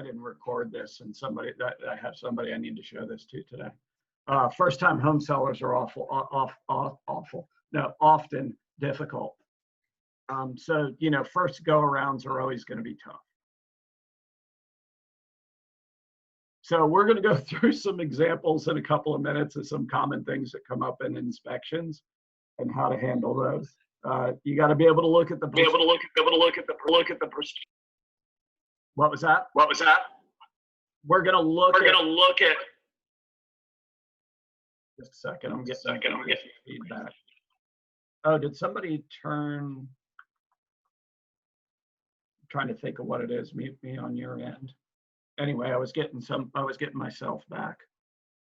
didn't record this, and I have somebody I need to show this to today. First-time home sellers are often difficult. So, you know, first go-arounds are always going to be tough. So we're going to go through some examples in a couple of minutes of some common things that come up in inspections and how to handle those. You got to be able to look at the. What was that? What was that? We're going to look at. Just a second. I'm getting feedback. Oh, did somebody turn? I'm trying to think of what it is. Mute me on your end. Anyway, I was getting myself back.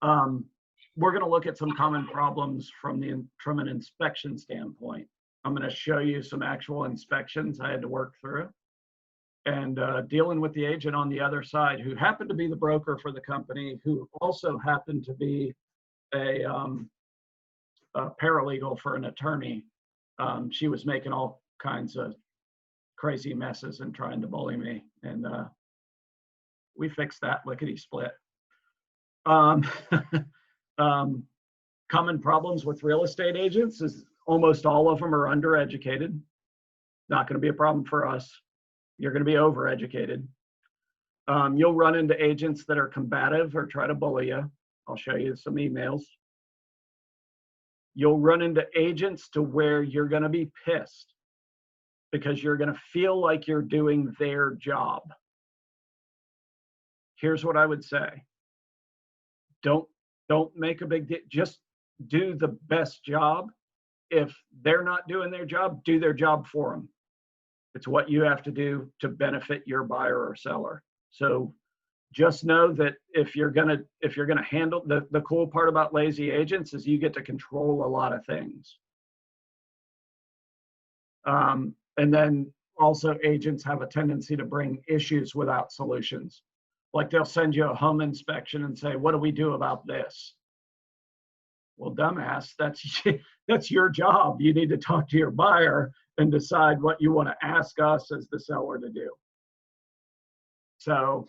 We're going to look at some common problems from an inspection standpoint. I'm going to show you some actual inspections I had to work through, and dealing with the agent on the other side, who happened to be the broker for the company, who also happened to be a paralegal for an attorney. She was making all kinds of crazy messes and trying to bully me, and we fixed that lickety split. Common problems with real estate agents is almost all of them are undereducated. Not going to be a problem for us. You're going to be overeducated. You'll run into agents that are combative or try to bully you. I'll show you some emails. You'll run into agents to where you're going to be pissed because you're going to feel like you're doing their job. Here's what I would say. Don't make a big deal. Just do the best job. If they're not doing their job, do their job for them. It's what you have to do to benefit your buyer or seller. So just know that if you're gonna handle the cool part about lazy agents is you get to control a lot of things. And then also agents have a tendency to bring issues without solutions. Like they'll send you a home inspection and say, what do we do about this? Well, dumbass, that's your job. You need to talk to your buyer and decide what you want to ask us as the seller to do. So,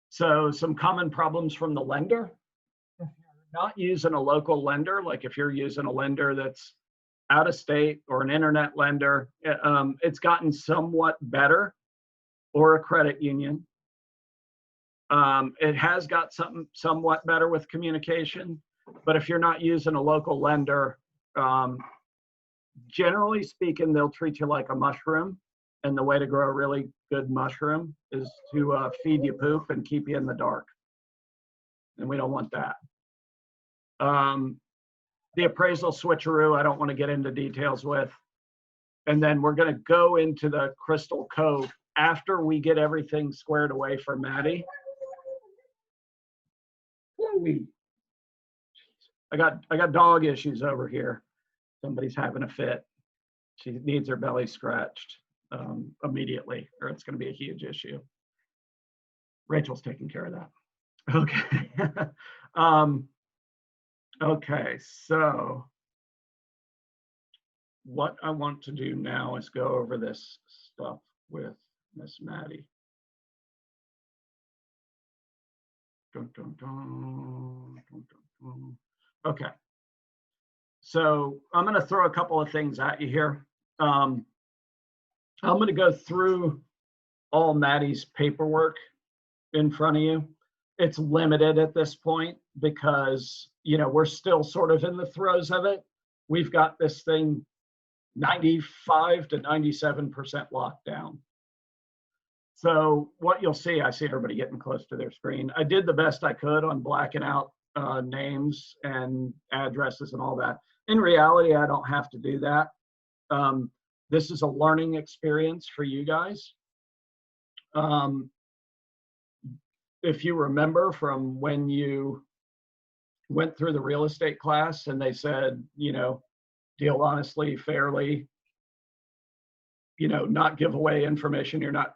so some common problems from the lender. If you're not using a local lender, like if you're using a lender that's out of state or an internet lender, it's gotten somewhat better, or a credit union. It has got somewhat better with communication, but if you're not using a local lender, generally speaking, they'll treat you like a mushroom. And the way to grow a really good mushroom is to feed you poop and keep you in the dark. And we don't want that. The appraisal switcheroo, I don't want to get into details with. And then we're going to go into the Crystal Cove after we get everything squared away for Maddie. I got dog issues over here. Somebody's having a fit. She needs her belly scratched immediately, or it's going to be a huge issue. Rachel's taking care of that. Okay. Okay, so what I want to do now is go over this stuff with Miss Maddie. Dun, dun, dun, dun, dun, dun. Okay, so I'm going to throw a couple of things at you here. I'm going to go through all Maddie's paperwork in front of you. It's limited at this point because, you know, we're still sort of in the throes of it. We've got this thing 95 to 97% locked down. So what you'll see, I see everybody getting close to their screen. I did the best I could on blacking out names and addresses and all that. In reality, I don't have to do that. This is a learning experience for you guys. If you remember from when you went through the real estate class and they said, you know, deal honestly, fairly, you know, not give away information you're not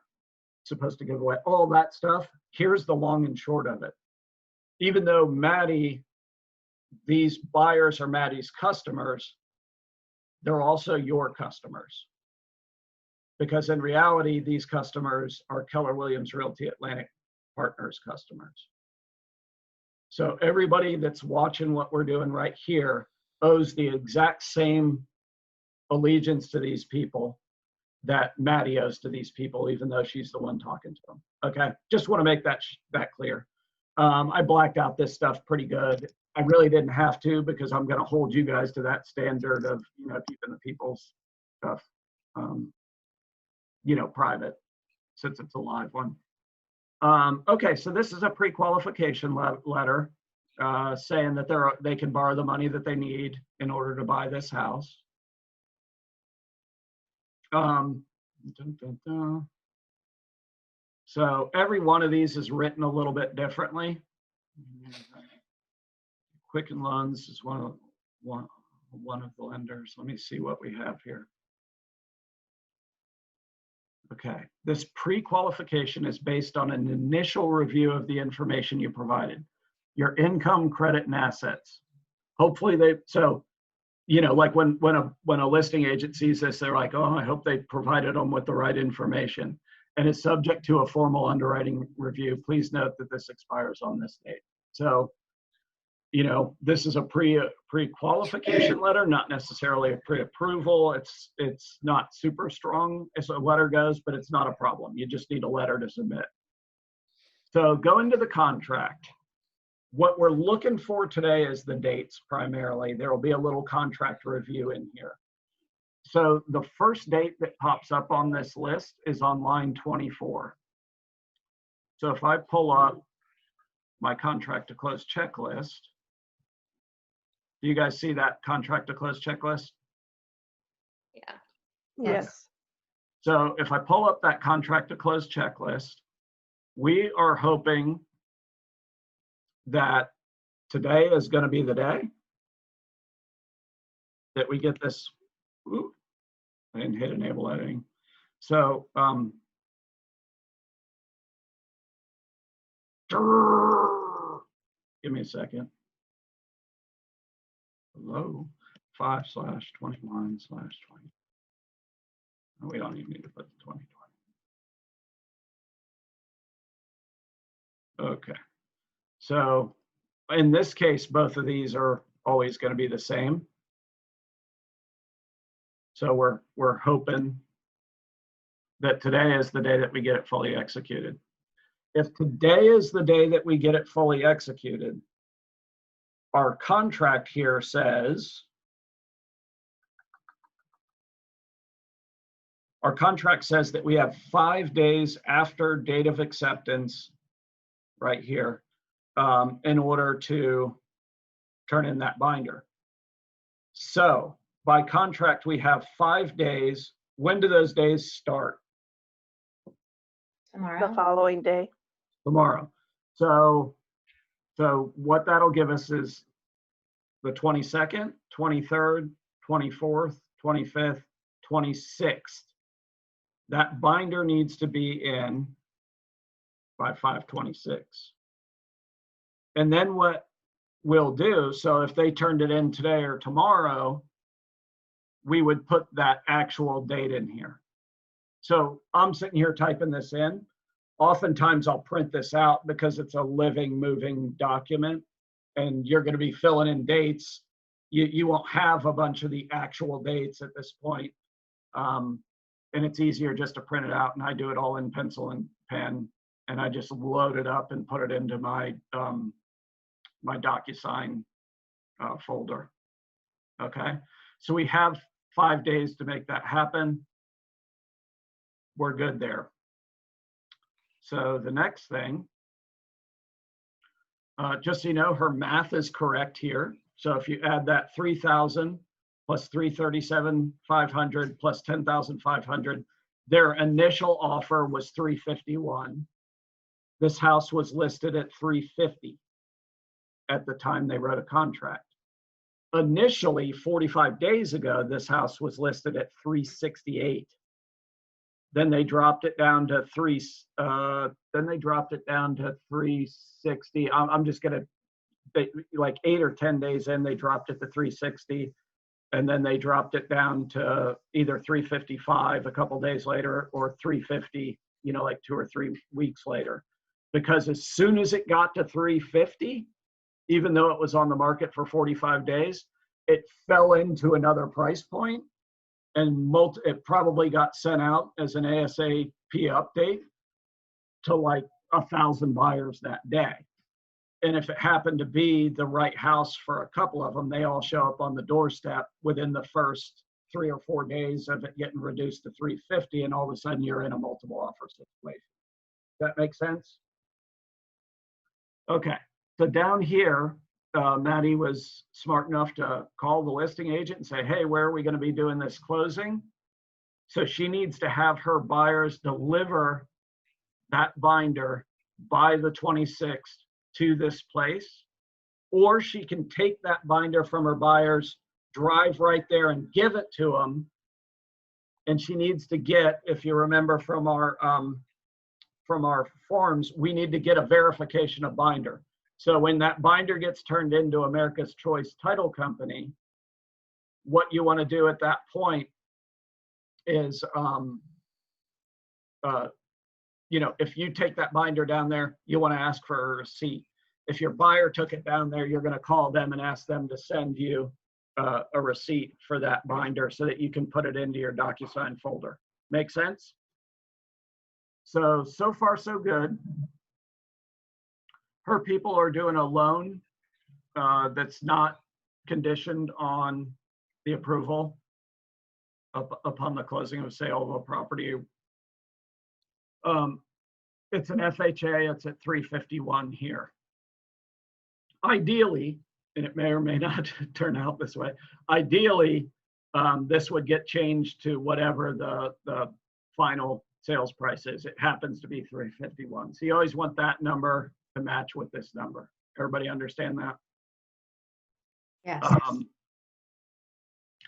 supposed to give away, all that stuff. Here's the long and short of it. Even though Maddie, these buyers are Maddie's customers, they're also your customers. because in reality, these customers are Keller Williams Realty Atlantic Partners customers. So everybody that's watching what we're doing right here owes the exact same allegiance to these people that Maddie owes to these people, even though she's the one talking to them. Okay, just want to make that clear. I blacked out this stuff pretty good. I really didn't have to, because I'm going to hold you guys to that standard of, you know, keeping the people's stuff, you know, private, since it's a live one. Okay, so this is a pre-qualification letter saying that they can borrow the money that they need in order to buy this house. So every one of these is written a little bit differently. Quicken Loans is one of the lenders. Let me see what we have here. Okay, this pre-qualification is based on an initial review of the information you provided, your income, credit, and assets. Hopefully so, you know, like when a listing agent sees this, they're like, oh, I hope they provided them with the right information. And it's subject to a formal underwriting review. Please note that this expires on this date. So, you know, this is a pre-qualification letter, not necessarily a pre-approval. It's not super strong as a letter goes, but it's not a problem. You just need a letter to submit. So go into the contract. What we're looking for today is the dates primarily. There will be a little contract review in here. So the first date that pops up on this list is on line 24. So if I pull up my contract to close checklist, do you guys see that contract to close checklist? Yeah. Yes. So if I pull up that contract to close checklist, we are hoping that today is going to be the day that we get this. Ooh, I didn't hit enable editing. So give me a second. Hello, 5/21/20. Oh, we don't even need to put the 2020. Okay. So in this case, both of these are always going to be the same. So we're hoping that today is the day that we get it fully executed. If today is the day that we get it fully executed, our contract here says, that we have 5 days after date of acceptance right here in order to turn in that binder. So by contract, we have 5 days. When do those days start? Tomorrow. The following day. Tomorrow. So what that'll give us is the 22nd, 23rd, 24th, 25th, 26th. That binder needs to be in by 5/26. And then what we'll do, so if they turned it in today or tomorrow, we would put that actual date in here. So I'm sitting here typing this in. Oftentimes I'll print this out because it's a living, moving document, and you're going to be filling in dates. You won't have a bunch of the actual dates at this point. And it's easier just to print it out, and I do it all in pencil and pen, and I just load it up and put it into my my DocuSign folder. Okay, so we have 5 days to make that happen. We're good there. So the next thing, just so you know, her math is correct here. So if you add that 3,000 plus 337,500 plus 10,500, their initial offer was 351. This house was listed at 350 at the time they wrote a contract. Initially, 45 days ago, this house was listed at 368. Then they dropped it down to 360. I'm just gonna, like 8 or 10 days in, they dropped it to 360. And then they dropped it down to either 355 a couple days later or 350, like 2 or 3 weeks later. Because as soon as it got to 350, even though it was on the market for 45 days, it fell into another price point, and it probably got sent out as an ASAP update to like 1,000 buyers that day. And if it happened to be the right house for a couple of them, they all show up on the doorstep within the first 3 or 4 days of it getting reduced to 350, and all of a sudden you're in a multiple offer situation. Does that make sense? Okay, so down here, Maddie was smart enough to call the listing agent and say, hey, where are we going to be doing this closing? So she needs to have her buyers deliver that binder by the 26th to this place, or she can take that binder from her buyers, drive right there and give it to them. And she needs to get, if you remember from our forms, we need to get a verification of binder. So when that binder gets turned into America's Choice Title Company, what you want to do at that point is, if you take that binder down there, you want to ask for a receipt. If your buyer took it down there, you're going to call them and ask them to send you a receipt for that binder so that you can put it into your DocuSign folder. Make sense? So far, so good. Her people are doing a loan that's not conditioned on the approval upon the closing of sale of a property. It's an FHA, it's at 351 here. Ideally, and it may or may not turn out this way, ideally, this would get changed to whatever the final sales price is. It happens to be 351. So you always want that number to match with this number. Everybody understand that? Yes.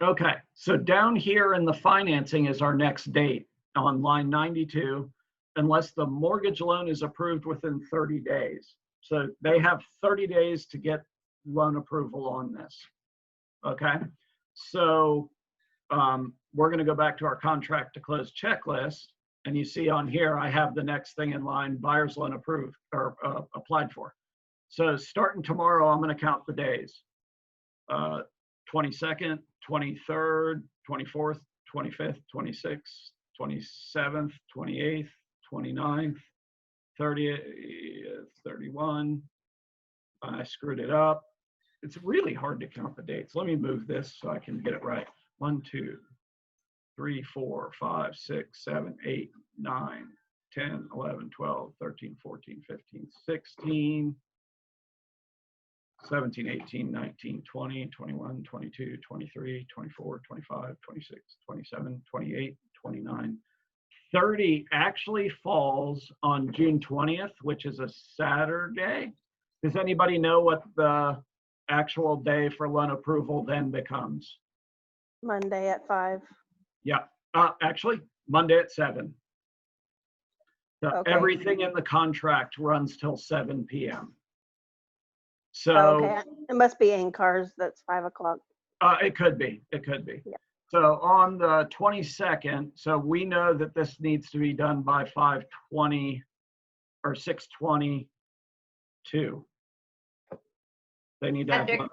Okay, so down here in the financing is our next date on line 92, unless the mortgage loan is approved within 30 days. So they have 30 days to get loan approval on this. Okay, so we're going to go back to our contract to close checklist. And you see on here, I have the next thing in line, buyer's loan approved or applied for. So starting tomorrow, I'm going to count the days. 22nd, 23rd, 24th, 25th, 26th, 27th, 28th, 29th, 30th, 31. I screwed it up. It's really hard to count the dates. Let me move this so I can get it right. 1, 2, 3, 4, 5, 6, 7, 8, 9, 10, 11, 12, 13, 14, 15, 16, 17, 18, 19, 20, 21, 22, 23, 24, 25, 26, 27, 28, 29. 30 actually falls on June 20th, which is a Saturday. Does anybody know what the actual day for loan approval then becomes? Monday at 5. Yeah, actually, Monday at 7. So Okay. everything in the contract runs till 7 p.m. So Okay, it must be Ancar's. That's 5 o'clock. it could be. Yeah. So on the 22nd, so we know that this needs to be done by 5:20 or 6:22. They need to have. Patrick,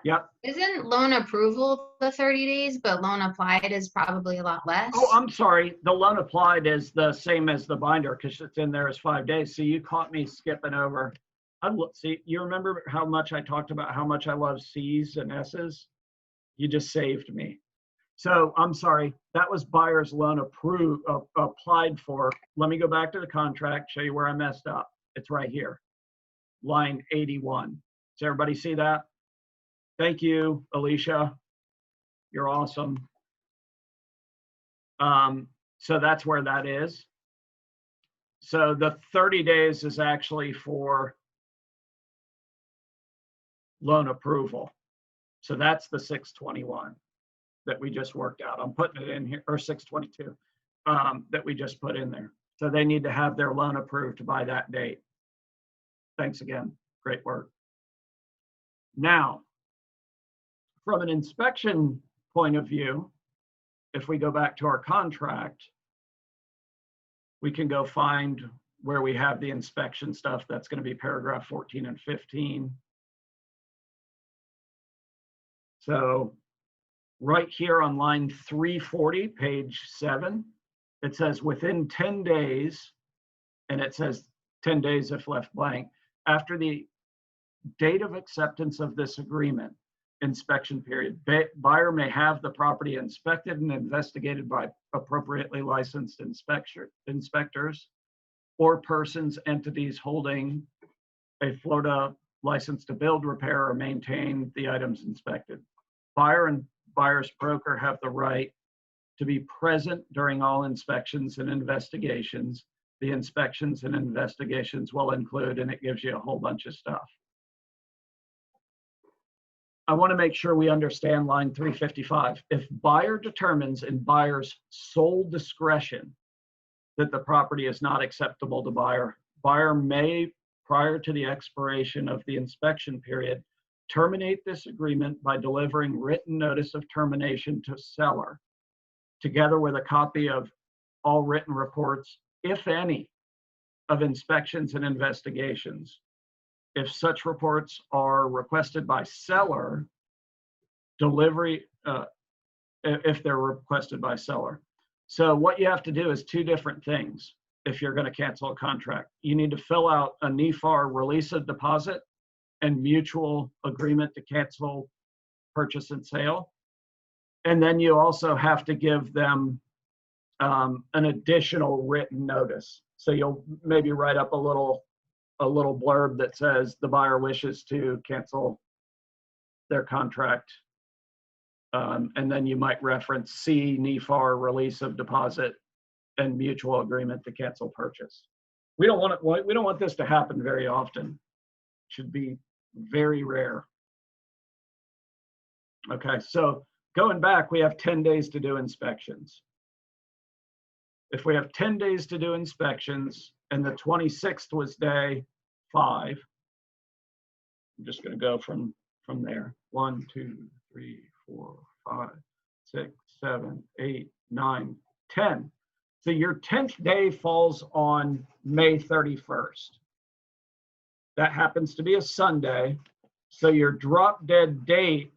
Yep. isn't loan approval the 30 days, but loan applied is probably a lot less? Oh, I'm sorry. The loan applied is the same as the binder because it's in there as 5 days. So you caught me skipping over. See, you remember how much I talked about how much I love C's and S's? You just saved me. So I'm sorry, that was buyer's loan applied for. Let me go back to the contract, show you where I messed up. It's right here, line 81. Does everybody see that? Thank you, Alicia. You're awesome. So that's where that is. So the 30 days is actually for loan approval. So that's the 621 that we just worked out. I'm putting it in here, or 622 that we just put in there. So they need to have their loan approved by that date. Thanks again. Great work. Now, from an inspection point of view, if we go back to our contract, we can go find where we have the inspection stuff. That's going to be paragraph 14 and 15. So right here on line 340, page 7, it says within 10 days, and it says 10 days if left blank, after the date of acceptance of this agreement, inspection period, buyer may have the property inspected and investigated by appropriately licensed inspectors or persons, entities holding a Florida license to build, repair, or maintain the items inspected. Buyer and buyer's broker have the right to be present during all inspections and investigations. The inspections and investigations will include, and it gives you a whole bunch of stuff. I want to make sure we understand line 355. If buyer determines in buyer's sole discretion that the property is not acceptable to buyer, buyer may, prior to the expiration of the inspection period, terminate this agreement by delivering written notice of termination to seller, together with a copy of all written reports, if any, of inspections and investigations. If such reports are requested by seller, delivery, if they're requested by seller. So what you have to do is two different things if you're going to cancel a contract. You need to fill out a NEFAR release of deposit and mutual agreement to cancel purchase and sale. And then you also have to give them an additional written notice. So you'll maybe write up a little blurb that says the buyer wishes to cancel their contract. And then you might reference C, NEFAR, release of deposit, and mutual agreement to cancel purchase. We don't want this to happen very often. It should be very rare. Okay, so going back, we have 10 days to do inspections. If we have 10 days to do inspections and the 26th was day 5, I'm just going to go from there. 1, 2, 3, 4, 5, 6, 7, 8, 9, 10. So your 10th day falls on May 31st. That happens to be a Sunday. So your drop dead date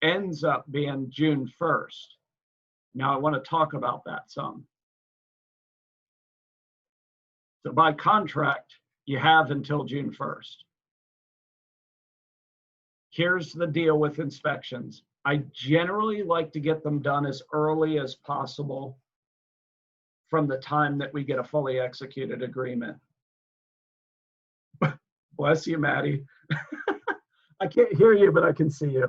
ends up being June 1st. Now I want to talk about that some. So by contract, you have until June 1st. Here's the deal with inspections. I generally like to get them done as early as possible from the time that we get a fully executed agreement. Bless you, Maddie. I can't hear you, but I can see you.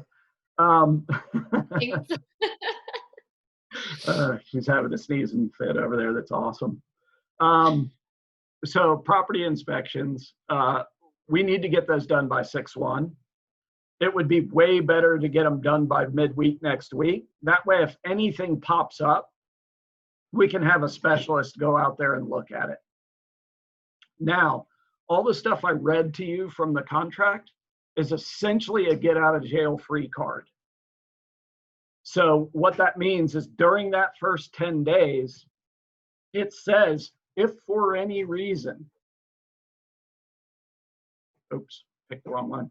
She's having a sneezing fit over there. That's awesome. So property inspections, we need to get those done by 6/1. It would be way better to get them done by midweek next week. That way, if anything pops up, we can have a specialist go out there and look at it. Now, all the stuff I read to you from the contract is essentially a get out of jail free card. So what that means is during that first 10 days, it says, if for any reason, oops, picked the wrong one.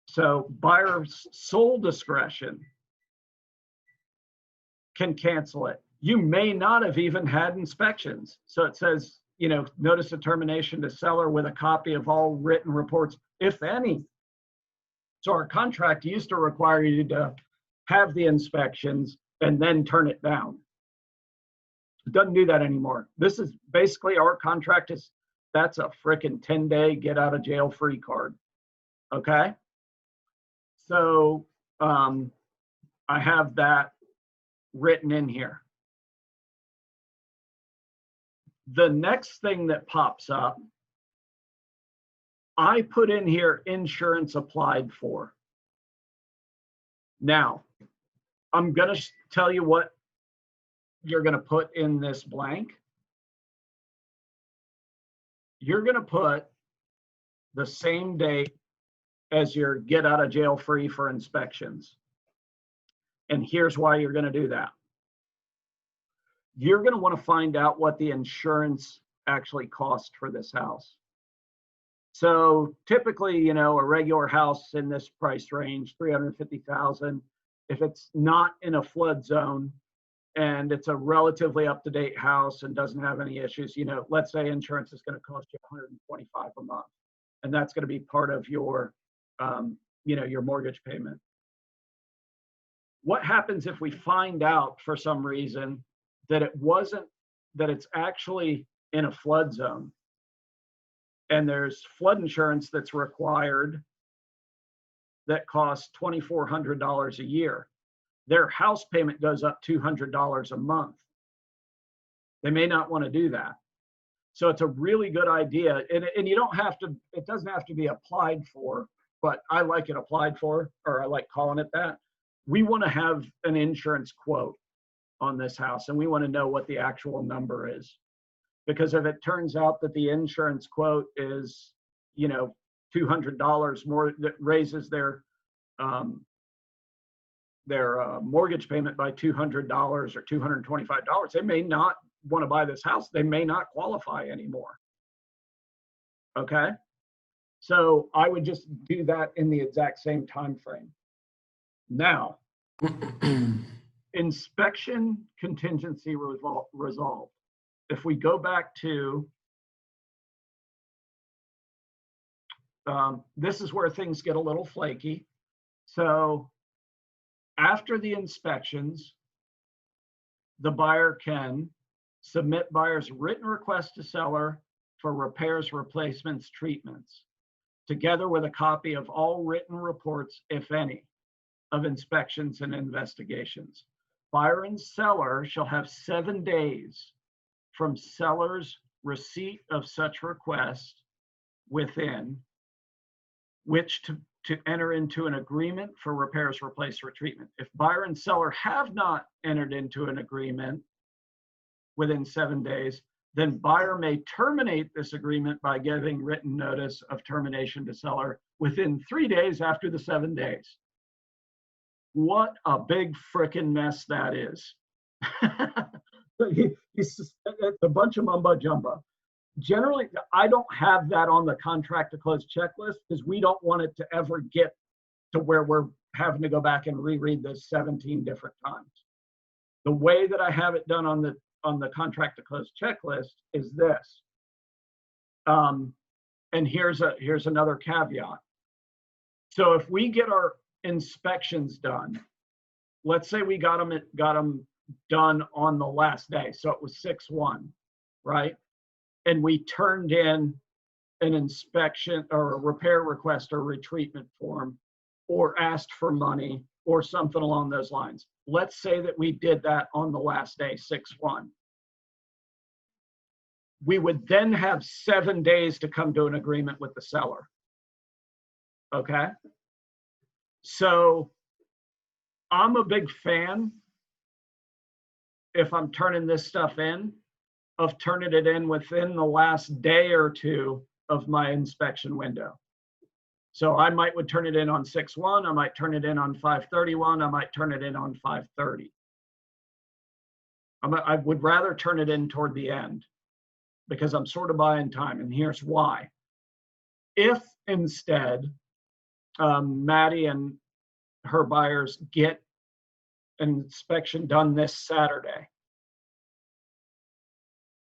So buyer's sole discretion can cancel it. You may not have even had inspections. So it says, you know, notice of termination to seller with a copy of all written reports, if any. So our contract used to require you to have the inspections and then turn it down. It doesn't do that anymore. This is basically our contract is, that's a frickin' 10-day get out of jail free card. Okay. So I have that written in here. The next thing that pops up, I put in here insurance applied for. Now, I'm going to tell you what you're going to put in this blank. You're going to put the same date as your get out of jail free for inspections. And here's why you're going to do that. You're going to want to find out what the insurance actually cost for this house. So typically, you know, a regular house in this price range, 350,000, if it's not in a flood zone and it's a relatively up-to-date house and doesn't have any issues, you know, let's say insurance is going to cost you 125 a month, and that's going to be part of your, you know, your mortgage payment. What happens if we find out for some reason that it's actually in a flood zone? And there's flood insurance that's required that costs $2,400 a year. Their house payment goes up $200 a month. They may not want to do that. So it's a really good idea. And you don't have to, it doesn't have to be applied for, but I like it applied for, or I like calling it that. We want to have an insurance quote on this house, and we want to know what the actual number is. Because if it turns out that the insurance quote is, you know, $200 more, that raises their mortgage payment by $200 or $225, they may not want to buy this house. They may not qualify anymore. Okay, so I would just do that in the exact same time frame. Now, inspection contingency resolved. If we go back to, this is where things get a little flaky. So after the inspections, the buyer can submit buyer's written request to seller for repairs, replacements, treatments, together with a copy of all written reports, if any, of inspections and investigations. Buyer and seller shall have 7 days from seller's receipt of such request within which to enter into an agreement for repairs, replace, or treatment. If buyer and seller have not entered into an agreement within 7 days, then buyer may terminate this agreement by giving written notice of termination to seller within 3 days after the 7 days. What a big frickin' mess that is. It's a bunch of mumbo jumbo. Generally, I don't have that on the contract to close checklist because we don't want it to ever get to where we're having to go back and reread this 17 different times. The way that I have it done on the contract to close checklist is this. And here's another caveat. So if we get our inspections done, let's say we got them done on the last day, so it was 6/1, right? And we turned in an inspection or a repair request or retreatment form, or asked for money or something along those lines. Let's say that we did that on the last day, 6/1. We would then have 7 days to come to an agreement with the seller. Okay? So I'm a big fan, if I'm turning this stuff in, of turning it in within the last day or two of my inspection window. So I would turn it in on 6/1, I might turn it in on 5/31, I might turn it in on 5/30. I would rather turn it in toward the end because I'm sort of buying time, and here's why. If instead Maddie and her buyers get an inspection done this Saturday,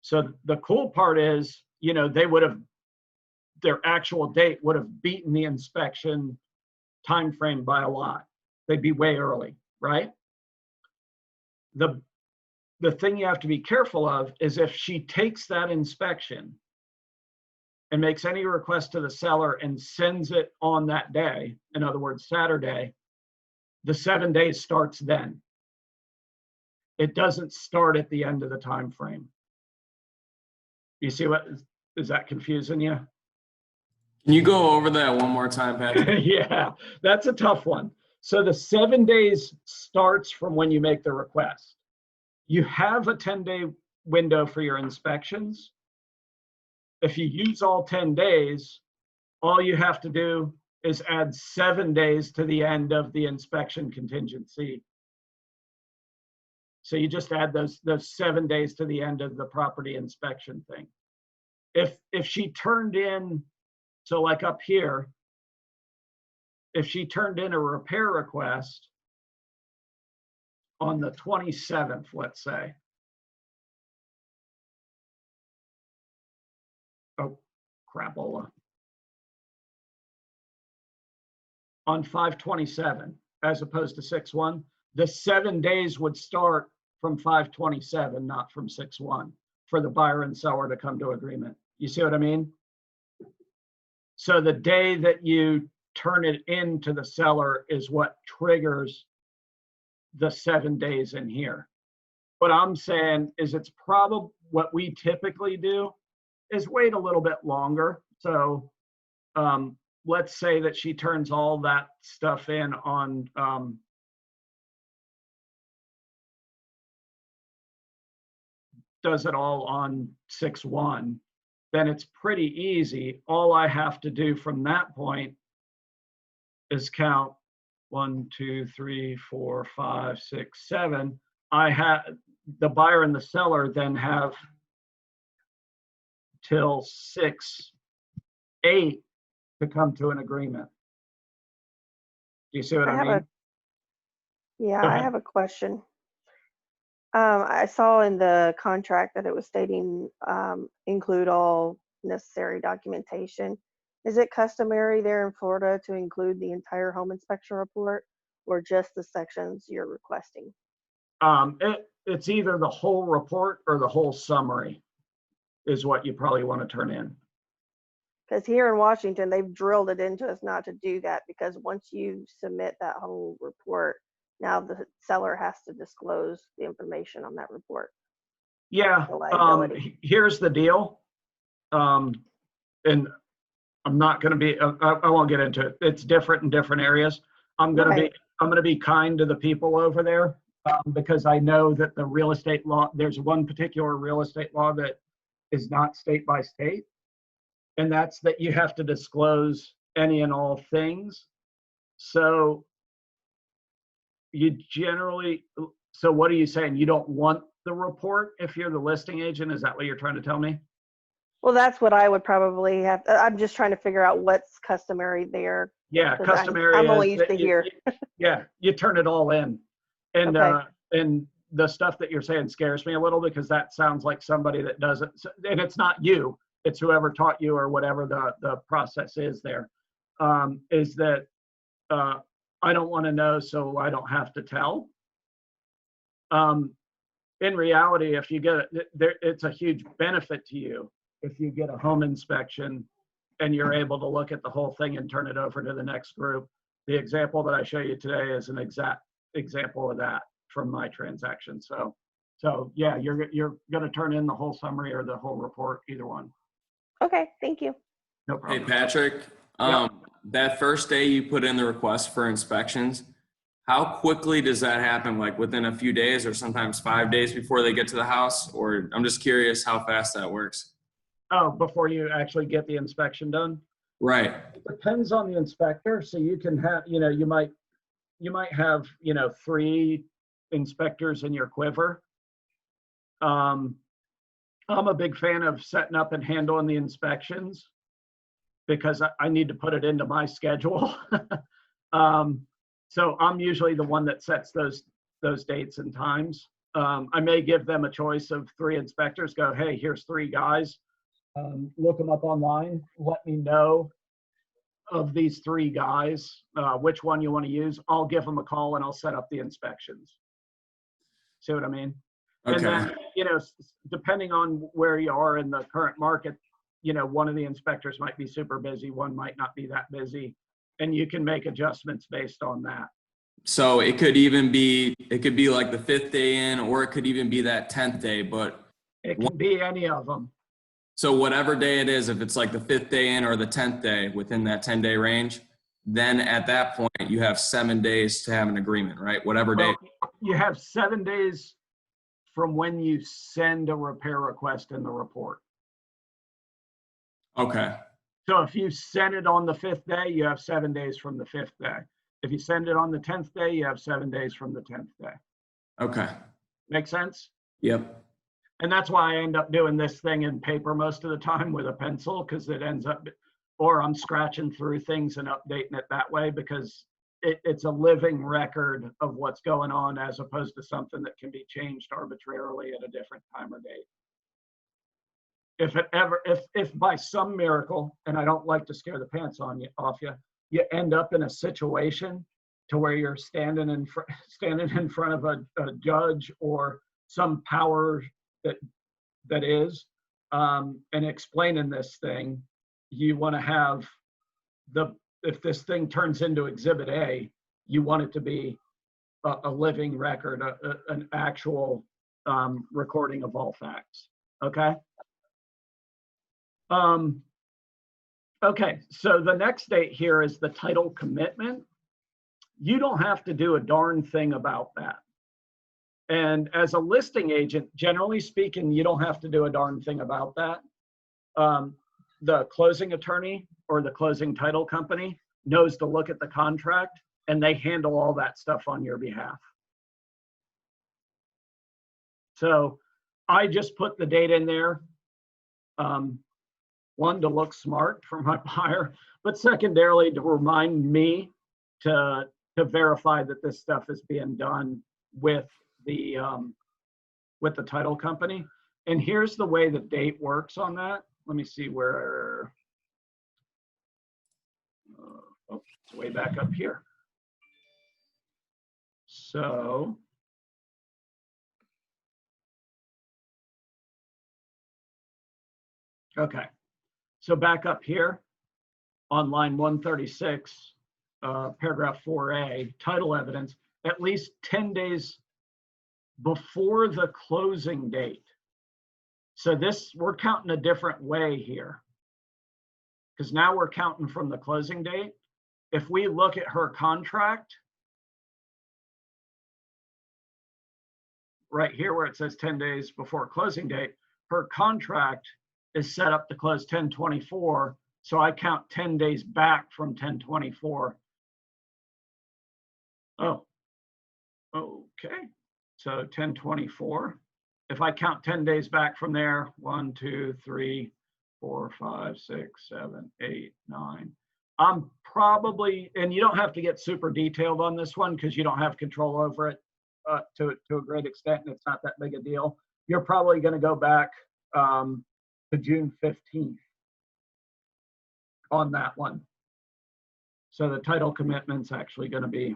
so the cool part is, you know, their actual date would have beaten the inspection time frame by a lot. They'd be way early, right? The thing you have to be careful of is if she takes that inspection and makes any request to the seller and sends it on that day, in other words, Saturday, the 7 days starts then. It doesn't start at the end of the time frame. You see what, is that confusing you? Can you go over that one more time, Patrick? Yeah, that's a tough one. So the 7 days starts from when you make the request. You have a 10-day window for your inspections. If you use all 10 days, all you have to do is add 7 days to the end of the inspection contingency So you just add those 7 days to the end of the property inspection thing. If she turned in, so like up here, if she turned in a repair request on the 27th, let's say. Oh, crapola. On 5/27, as opposed to 6/1, the 7 days would start from 5/27, not from 6/1, for the buyer and seller to come to agreement. You see what I mean? So the day that you turn it into the seller is what triggers the 7 days in here. What I'm saying is it's probably what we typically do is wait a little bit longer. So let's say that she turns all that stuff in on does it all on 6/1, then it's pretty easy. All I have to do from that point is count 1, 2, 3, 4, 5, 6, 7. I have the buyer and the seller then have till 6/8 to come to an agreement. Do you see what I mean? Yeah, Go I ahead. have a question. I saw in the contract that it was stating include all necessary documentation. Is it customary there in Florida to include the entire home inspection report or just the sections you're requesting? It's either the whole report or the whole summary is what you probably want to turn in. Because here in Washington, they've drilled it into us not to do that because once you submit that whole report, now the seller has to disclose the information on that report. Yeah, The liability. here's the deal. And I'm not going to be, I won't get into it. It's different in different areas. I'm going to be kind to the people over there because I know that the real estate law, there's one particular real estate law that is not state by state. And that's that you have to disclose any and all things. So you generally, so what are you saying? You don't want the report if you're the listing agent? Is that what you're trying to tell me? Well, that's what I would probably have. I'm just trying to figure out what's customary there. Yeah, 'Cause customary. I'm only is used that to here. Yeah, you turn it all in. And Okay. and the stuff that you're saying scares me a little because that sounds like somebody that doesn't, and it's not you, it's whoever taught you or whatever the process is there. Is that I don't want to know, so I don't have to tell. In reality, if you get it, it's a huge benefit to you if you get a home inspection and you're able to look at the whole thing and turn it over to the next group. The example that I show you today is an exact example of that from my transaction. So yeah, you're going to turn in the whole summary or the whole report, either one. Okay, thank you. No Hey, problem. Patrick, Yeah. that first day you put in the request for inspections, how quickly does that happen? Like within a few days or sometimes 5 days before they get to the house? Or I'm just curious how fast that works. Oh, before you actually get the inspection done? Right. Depends on the inspector. So you can have, you might have, 3 inspectors in your quiver. I'm a big fan of setting up and handling the inspections because I need to put it into my schedule. So I'm usually the one that sets those dates and times. I may give them a choice of 3 inspectors, go, hey, here's 3 guys. Look them up online. Let me know of these 3 guys, which one you want to use. I'll give them a call and I'll set up the inspections. See what I mean? Okay. And then, depending on where you are in the current market, one of the inspectors might be super busy, one might not be that busy, and you can make adjustments based on that. So it could be like the 5th day in, or it could even be that 10th day, but It can be any of them. so whatever day it is, if it's like the 5th day in or the 10th day within that 10-day range, then at that point you have 7 days to have an agreement, right? Whatever day. Well, you have 7 days from when you send a repair request in the report. Okay. So if you send it on the 5th day, you have 7 days from the 5th day. If you send it on the 10th day, you have 7 days from the 10th day. Okay. Make sense? Yep. And that's why I end up doing this thing in paper most of the time with a pencil, because it ends up, or I'm scratching through things and updating it that way, because it's a living record of what's going on, as opposed to something that can be changed arbitrarily at a different time or date. If by some miracle, and I don't like to scare the pants off you, you end up in a situation to where you're standing in front of a judge or some power that is, and explaining this thing, you want to have if this thing turns into Exhibit A, you want it to be a living record, an actual recording of all facts. Okay. Okay, so the next date here is the title commitment. You don't have to do a darn thing about that. And as a listing agent, generally speaking, you don't have to do a darn thing about that. The closing attorney or the closing title company knows to look at the contract, and they handle all that stuff on your behalf. So I just put the date in there. One, to look smart for my buyer, but secondarily to remind me to verify that this stuff is being done with the title company. And here's the way the date works on that. Let me see where, oh, it's way back up here. So, okay. So back up here on line 136, paragraph 4A, title evidence, at least 10 days before the closing date. So we're counting a different way here, because now we're counting from the closing date. If we look at her contract, right here where it says 10 days before closing date, her contract is set up to close 10/24, so I count 10 days back from 10/24. Oh, okay. So 10/24. If I count 10 days back from there, 1, 2, 3, 4, 5, 6, 7, 8, 9. I'm probably, and you don't have to get super detailed on this one because you don't have control over it to a great extent, and it's not that big a deal. You're probably going to go back to June 15th on that one. So the title commitment's actually going to be,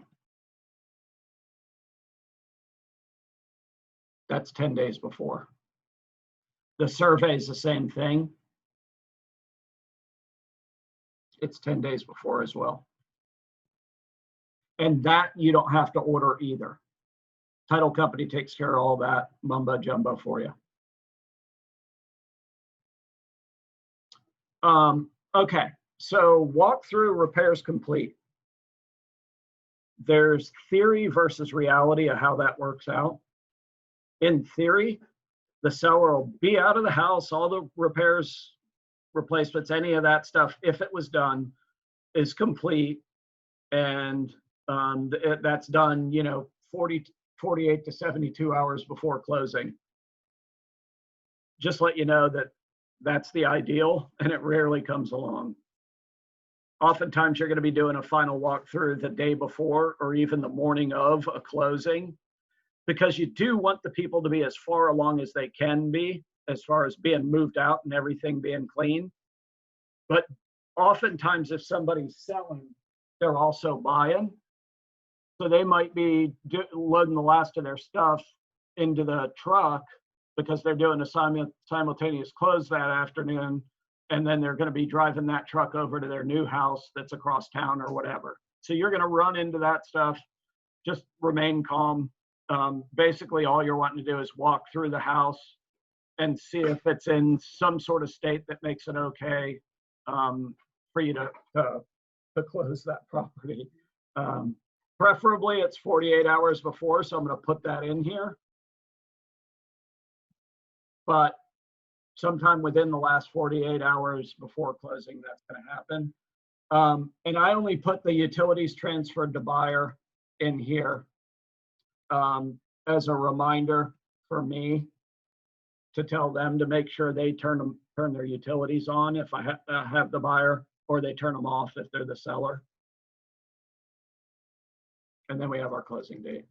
that's 10 days before. The survey is the same thing. It's 10 days before as well. And that you don't have to order either. Title company takes care of all that mumbo jumbo for you. Okay, so walkthrough repairs complete. There's theory versus reality of how that works out. In theory, the seller will be out of the house, all the repairs, replacements, any of that stuff, if it was done, is complete. And that's done, 48 to 72 hours before closing. Just let you know that that's the ideal, and it rarely comes along. Oftentimes, you're going to be doing a final walkthrough the day before or even the morning of a closing, because you do want the people to be as far along as they can be, as far as being moved out and everything being clean. But oftentimes, if somebody's selling, they're also buying. So they might be loading the last of their stuff into the truck because they're doing a simultaneous close that afternoon, and then they're going to be driving that truck over to their new house that's across town or whatever. So you're going to run into that stuff. Just remain calm. Basically, all you're wanting to do is walk through the house and see if it's in some sort of state that makes it okay for you to close that property. Preferably, it's 48 hours before, so I'm going to put that in here. But sometime within the last 48 hours before closing, that's going to happen. And I only put the utilities transferred to buyer in here as a reminder. for me to tell them to make sure they turn their utilities on if I have the buyer, or they turn them off if they're the seller. And then we have our closing date.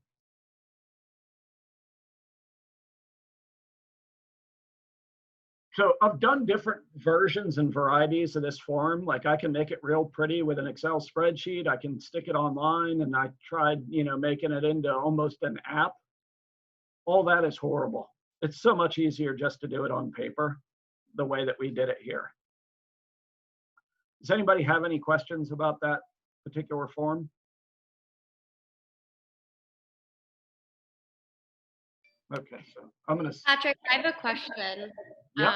So I've done different versions and varieties of this form. Like I can make it real pretty with an Excel spreadsheet. I can stick it online, and I tried, making it into almost an app. All that is horrible. It's so much easier just to do it on paper, the way that we did it here. Does anybody have any questions about that particular form? Okay, so I'm gonna. Patrick, I have a question. Yep.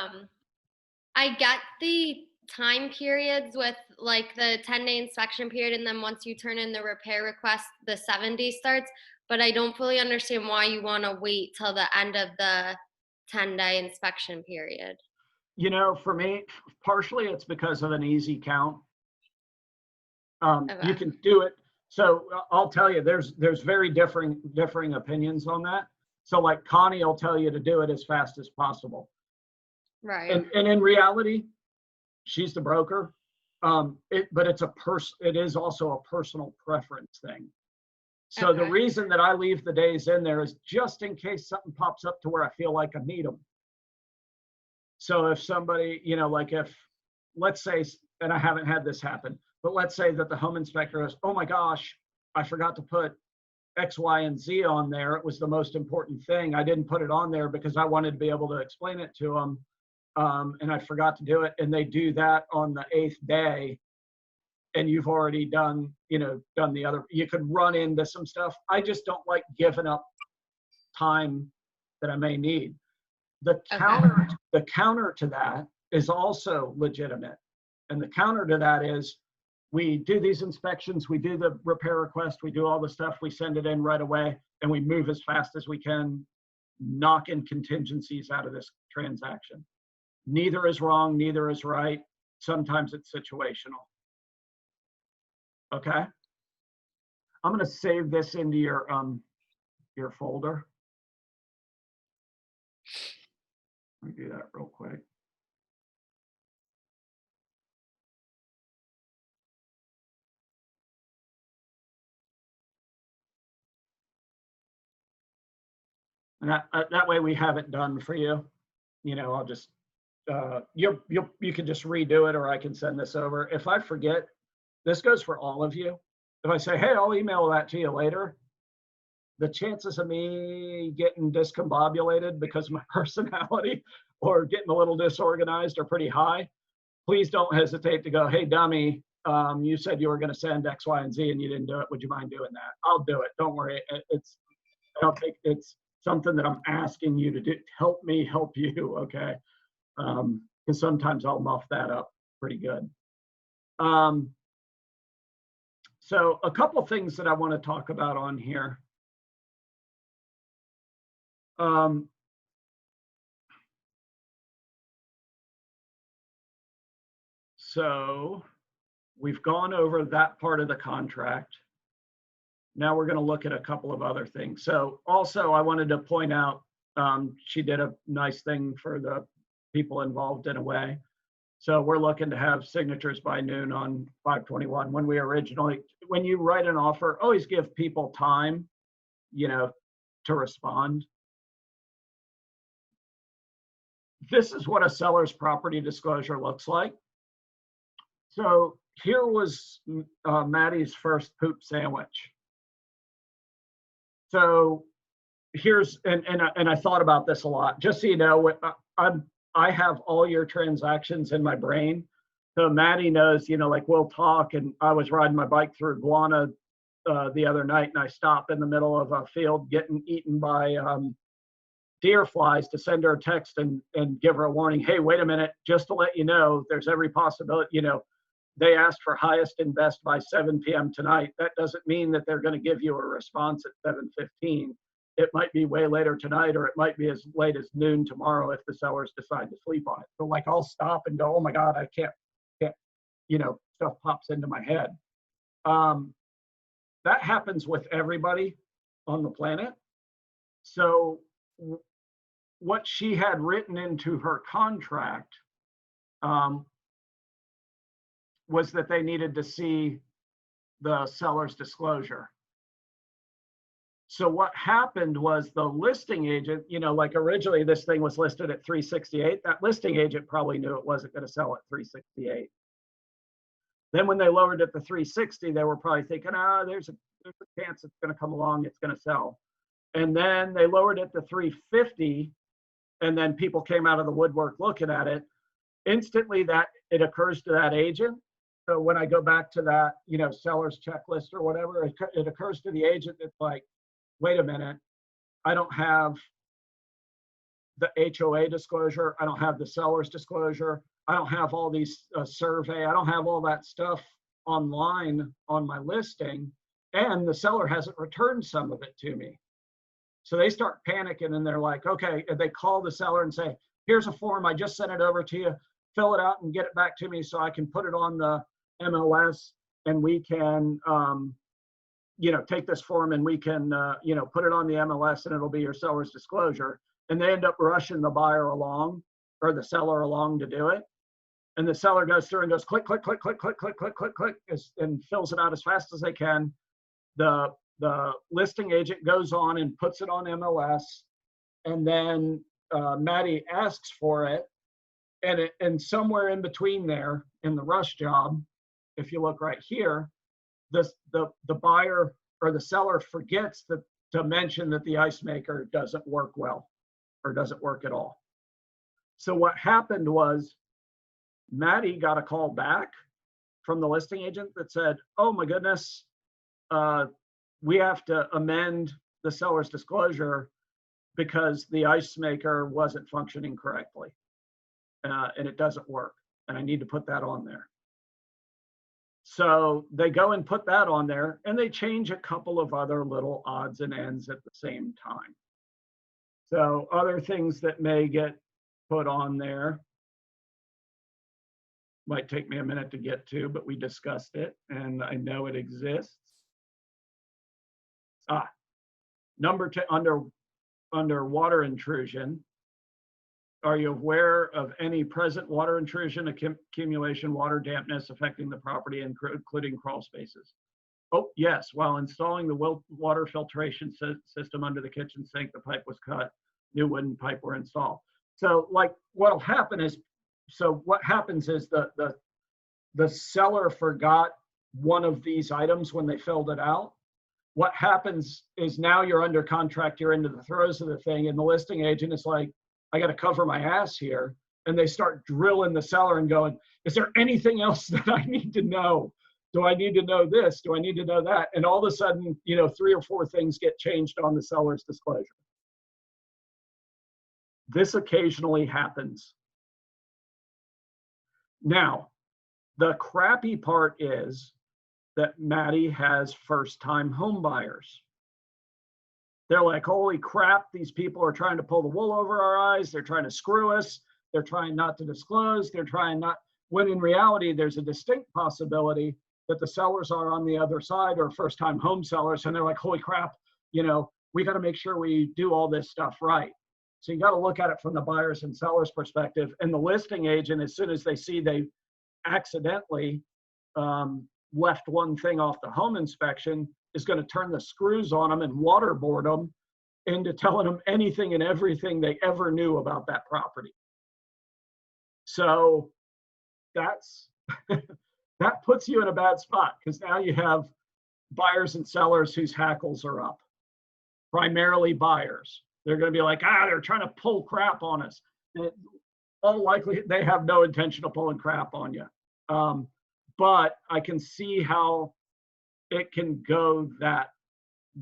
I get the time periods with like the 10-day inspection period, and then once you turn in the repair request, the 7-day starts, but I don't fully understand why you want to wait till the end of the 10-day inspection period. For me, partially it's because of an easy count. You Okay. can do it. So I'll tell you, there's very differing opinions on that. So like Connie will tell you to do it as fast as possible. Right. And in reality, she's the broker. But it is also a personal preference thing. So the Okay. reason that I leave the days in there is just in case something pops up to where I feel like I need them. So if somebody, like if, let's say, and I haven't had this happen, but let's say that the home inspector goes, oh my gosh, I forgot to put X, Y, and Z on there. It was the most important thing. I didn't put it on there because I wanted to be able to explain it to them. And I forgot to do it. And they do that on the 8th day. And you've already done the other, you could run into some stuff. I just don't like giving up time that I may need. The counter to that is also legitimate. And the counter to that is we do these inspections, we do the repair request, we do all the stuff, we send it in right away, and we move as fast as we can, knocking contingencies out of this transaction. Neither is wrong, neither is right. Sometimes it's situational. Okay? I'm going to save this into your folder. Let me do that real quick. And that way we have it done for you. I'll just you can just redo it, or I can send this over. If I forget, this goes for all of you. If I say, hey, I'll email that to you later, the chances of me getting discombobulated because of my personality or getting a little disorganized are pretty high. Please don't hesitate to go, hey, dummy, you said you were going to send X, Y, and Z and you didn't do it. Would you mind doing that? I'll do it. Don't worry. It's something that I'm asking you to do. Help me help you, okay? Because sometimes I'll muff that up pretty good. So a couple things that I want to talk about on here. So we've gone over that part of the contract. Now we're going to look at a couple of other things. So also I wanted to point out, she did a nice thing for the people involved in a way. So we're looking to have signatures by noon on 5/21. When you write an offer, always give people time, to respond. This is what a seller's property disclosure looks like. So here was Maddie's first poop sandwich. So here's, and I thought about this a lot, just so you know, I have all your transactions in my brain. So Maddie knows, like we'll talk, and I was riding my bike through Guana the other night, and I stopped in the middle of a field getting eaten by deer flies to send her a text and give her a warning. Hey, wait a minute, just to let you know, there's every possibility, they asked for highest and best by 7 p.m. tonight. That doesn't mean that they're going to give you a response at 7:15. It might be way later tonight, or it might be as late as noon tomorrow if the sellers decide to sleep on it. So like I'll stop and go, oh my God, I can't, stuff pops into my head. That happens with everybody on the planet. So what she had written into her contract was that they needed to see the seller's disclosure. So what happened was the listing agent, like originally this thing was listed at 368. That listing agent probably knew it wasn't going to sell at 368. Then when they lowered it to 360, they were probably thinking, there's a chance it's going to come along, it's going to sell. And then they lowered it to 350, and then people came out of the woodwork looking at it. Instantly, that it occurs to that agent. So when I go back to that, seller's checklist or whatever, it occurs to the agent that's like, wait a minute, I don't have the HOA disclosure. I don't have the seller's disclosure. I don't have all these survey. I don't have all that stuff online on my listing. And the seller hasn't returned some of it to me. So they start panicking and they're like, okay, and they call the seller and say, here's a form. I just sent it over to you. Fill it out and get it back to me so I can put it on the MLS and we can, take this form and we can, put it on the MLS and it'll be your seller's disclosure. And they end up rushing the buyer along or the seller along to do it. And the seller goes through and goes click, click, click, click, click, click, click, click, click, and fills it out as fast as they can. The listing agent goes on and puts it on MLS. And then Maddie asks for it. And somewhere in between there in the rush job, if you look right here, the buyer or the seller forgets to mention that the ice maker doesn't work well or doesn't work at all. So what happened was Maddie got a call back from the listing agent that said, oh my goodness, we have to amend the seller's disclosure because the ice maker wasn't functioning correctly. And it doesn't work, and I need to put that on there. So they go and put that on there, and they change a couple of other little odds and ends at the same time. So other things that may get put on there might take me a minute to get to, but we discussed it, and I know it exists. Number 10, under water intrusion. Are you aware of any present water intrusion, accumulation, water dampness affecting the property, including crawl spaces? Oh, yes. While installing the water filtration system under the kitchen sink, the pipe was cut, new wooden pipe were installed. So like what'll happen is, what happens is the seller forgot one of these items when they filled it out. What happens is now you're under contract, you're into the throes of the thing, and the listing agent is like, I got to cover my ass here. And they start drilling the seller and going, is there anything else that I need to know? Do I need to know this? Do I need to know that? And all of a sudden, 3 or 4 things get changed on the seller's disclosure. This occasionally happens. Now, the crappy part is that Maddie has first-time home buyers. They're like, holy crap, these people are trying to pull the wool over our eyes. They're trying to screw us. They're trying not to disclose. They're trying not, when in reality, there's a distinct possibility that the sellers are on the other side or first-time home sellers. And they're like, holy crap, we got to make sure we do all this stuff right. So you got to look at it from the buyers and sellers perspective. And the listing agent, as soon as they see they accidentally left one thing off the home inspection, is going to turn the screws on them and waterboard them into telling them anything and everything they ever knew about that property. So that's that puts you in a bad spot, because now you have buyers and sellers whose hackles are up. Primarily buyers. They're going to be like, they're trying to pull crap on us. And all likely they have no intention of pulling crap on you. But I can see how it can go that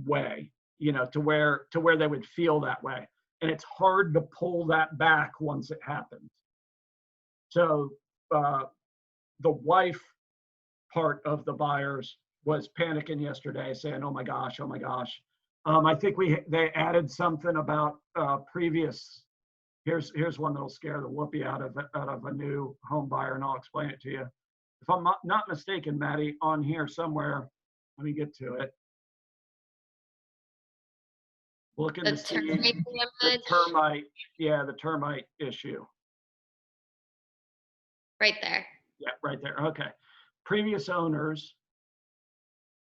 way, to where they would feel that way. And it's hard to pull that back once it happens. So the wife part of the buyers was panicking yesterday, saying, oh my gosh. I think they added something about previous, here's one that'll scare the whoopee out of a new home buyer, and I'll explain it to you. If I'm not mistaken, Maddie, on here somewhere, let me get to it. Looking The to see termite the damage, termite, yeah, the termite issue. right there. Yeah, right there. Okay. Previous owners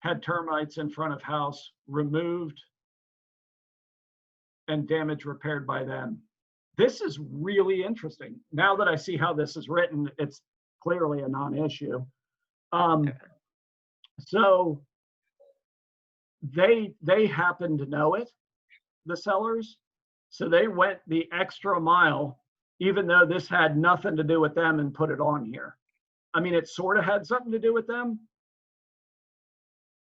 had termites in front of house removed and damage repaired by them. This is really interesting. Now that I see how this is written, it's clearly a non-issue. So they happen to know it, the sellers. So they went the extra mile, even though this had nothing to do with them, and put it on here. I mean, it sort of had something to do with them,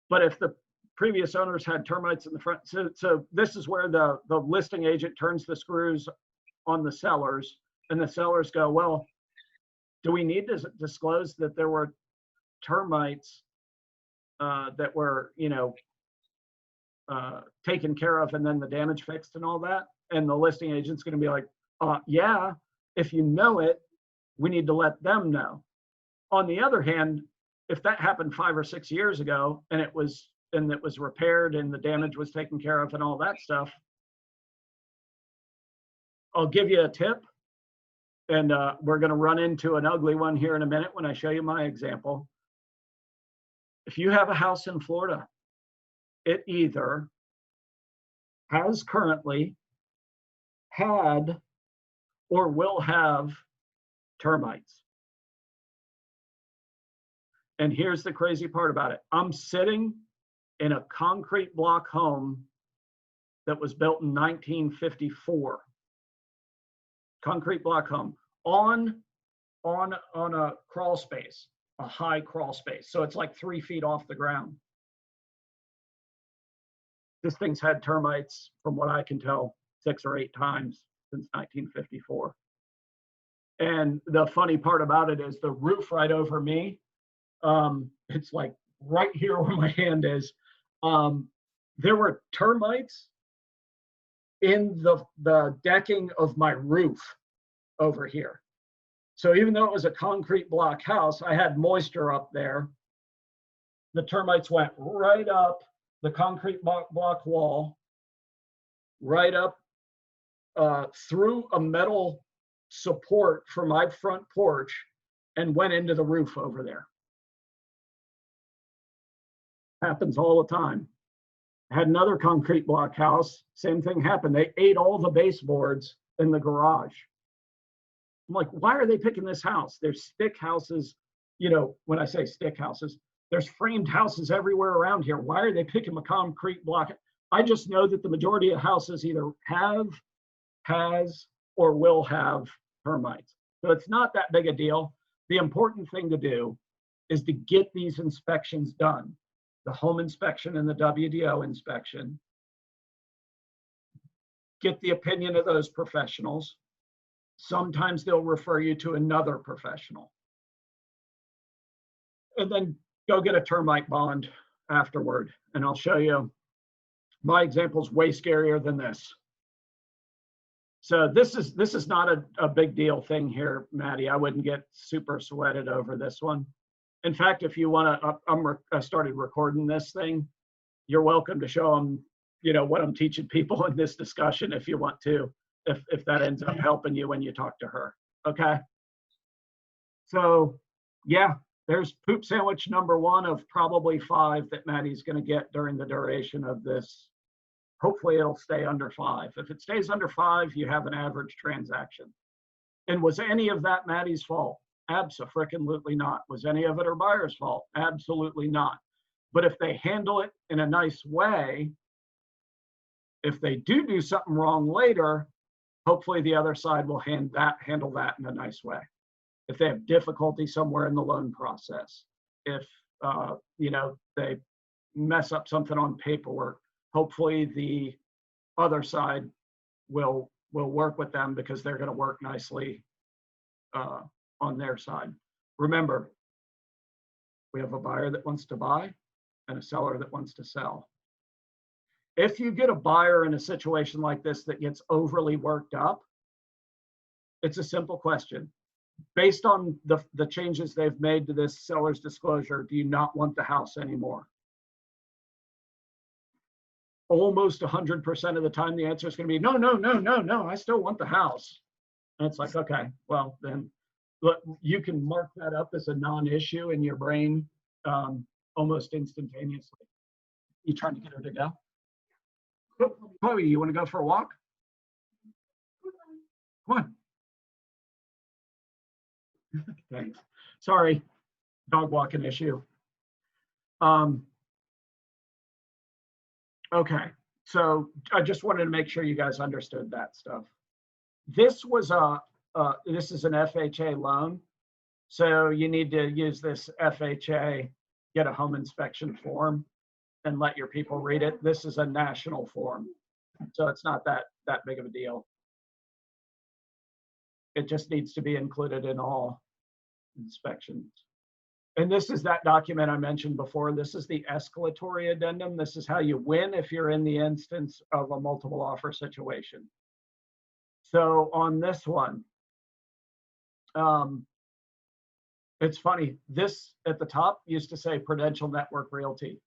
but if the previous owners had termites in the front, so this is where the listing agent turns the screws on the sellers, and the sellers go, well, do we need to disclose that there were termites that were, taken care of and then the damage fixed and all that? And the listing agent's going to be like, yeah, if you know it, we need to let them know. On the other hand, if that happened 5 or 6 years ago and it was repaired and the damage was taken care of and all that stuff, I'll give you a tip. And we're going to run into an ugly one here in a minute when I show you my example. If you have a house in Florida, it either has currently had or will have termites. And here's the crazy part about it. I'm sitting in a concrete block home that was built in 1954. Concrete block home on a crawl space, a high crawl space. So it's like 3 feet off the ground. This thing's had termites, from what I can tell, 6 or 8 times since 1954. And the funny part about it is the roof right over me, it's like right here where my hand is. There were termites in the decking of my roof over here. So even though it was a concrete block house, I had moisture up there. The termites went right up the concrete block wall, right up through a metal support for my front porch, and went into the roof over there. Happens all the time. I had another concrete block house, same thing happened. They ate all the baseboards in the garage. I'm like, why are they picking this house? There's stick houses, when I say stick houses, there's framed houses everywhere around here. Why are they picking a concrete block? I just know that the majority of houses either have, has, or will have termites. So it's not that big a deal. The important thing to do is to get these inspections done. The home inspection and the WDO inspection. Get the opinion of those professionals. Sometimes they'll refer you to another professional. And then go get a termite bond afterward. And I'll show you, my example is way scarier than this. So this is not a big deal thing here, Maddie. I wouldn't get super sweated over this one. In fact, if you want to, I started recording this thing. You're welcome to show them, what I'm teaching people in this discussion if you want to, if that ends up helping you when you talk to her. Okay. So yeah, there's poop sandwich number 1 of probably 5 that Maddie's going to get during the duration of this. Hopefully it'll stay under 5. If it stays under 5, you have an average transaction. And was any of that Maddie's fault? Abso-frickin-lutely not. Was any of it her buyer's fault? Absolutely not. But if they handle it in a nice way, if they do something wrong later, hopefully the other side will handle that in a nice way. If they have difficulty somewhere in the loan process, if they mess up something on paperwork, hopefully the other side will work with them because they're going to work nicely on their side. Remember, we have a buyer that wants to buy and a seller that wants to sell. If you get a buyer in a situation like this that gets overly worked up, it's a simple question. Based on the changes they've made to this seller's disclosure, do you not want the house anymore? almost 100% of the time, the answer is going to be no, no, no, no, no. I still want the house. And it's like, okay, well then, look, you can mark that up as a non-issue in your brain almost instantaneously. You trying to get her to go? Chloe, you want to go for a walk? Come on. Thanks. Sorry, dog walking issue. Okay, so I just wanted to make sure you guys understood that stuff. This was this is an FHA loan, so you need to use this FHA, get a home inspection form, and let your people read it. This is a national form, so it's not that big of a deal. It just needs to be included in all inspections. And this is that document I mentioned before. This is the escalatory addendum. This is how you win if you're in the instance of a multiple offer situation. So on this one, it's funny, this at the top used to say Prudential Network Realty.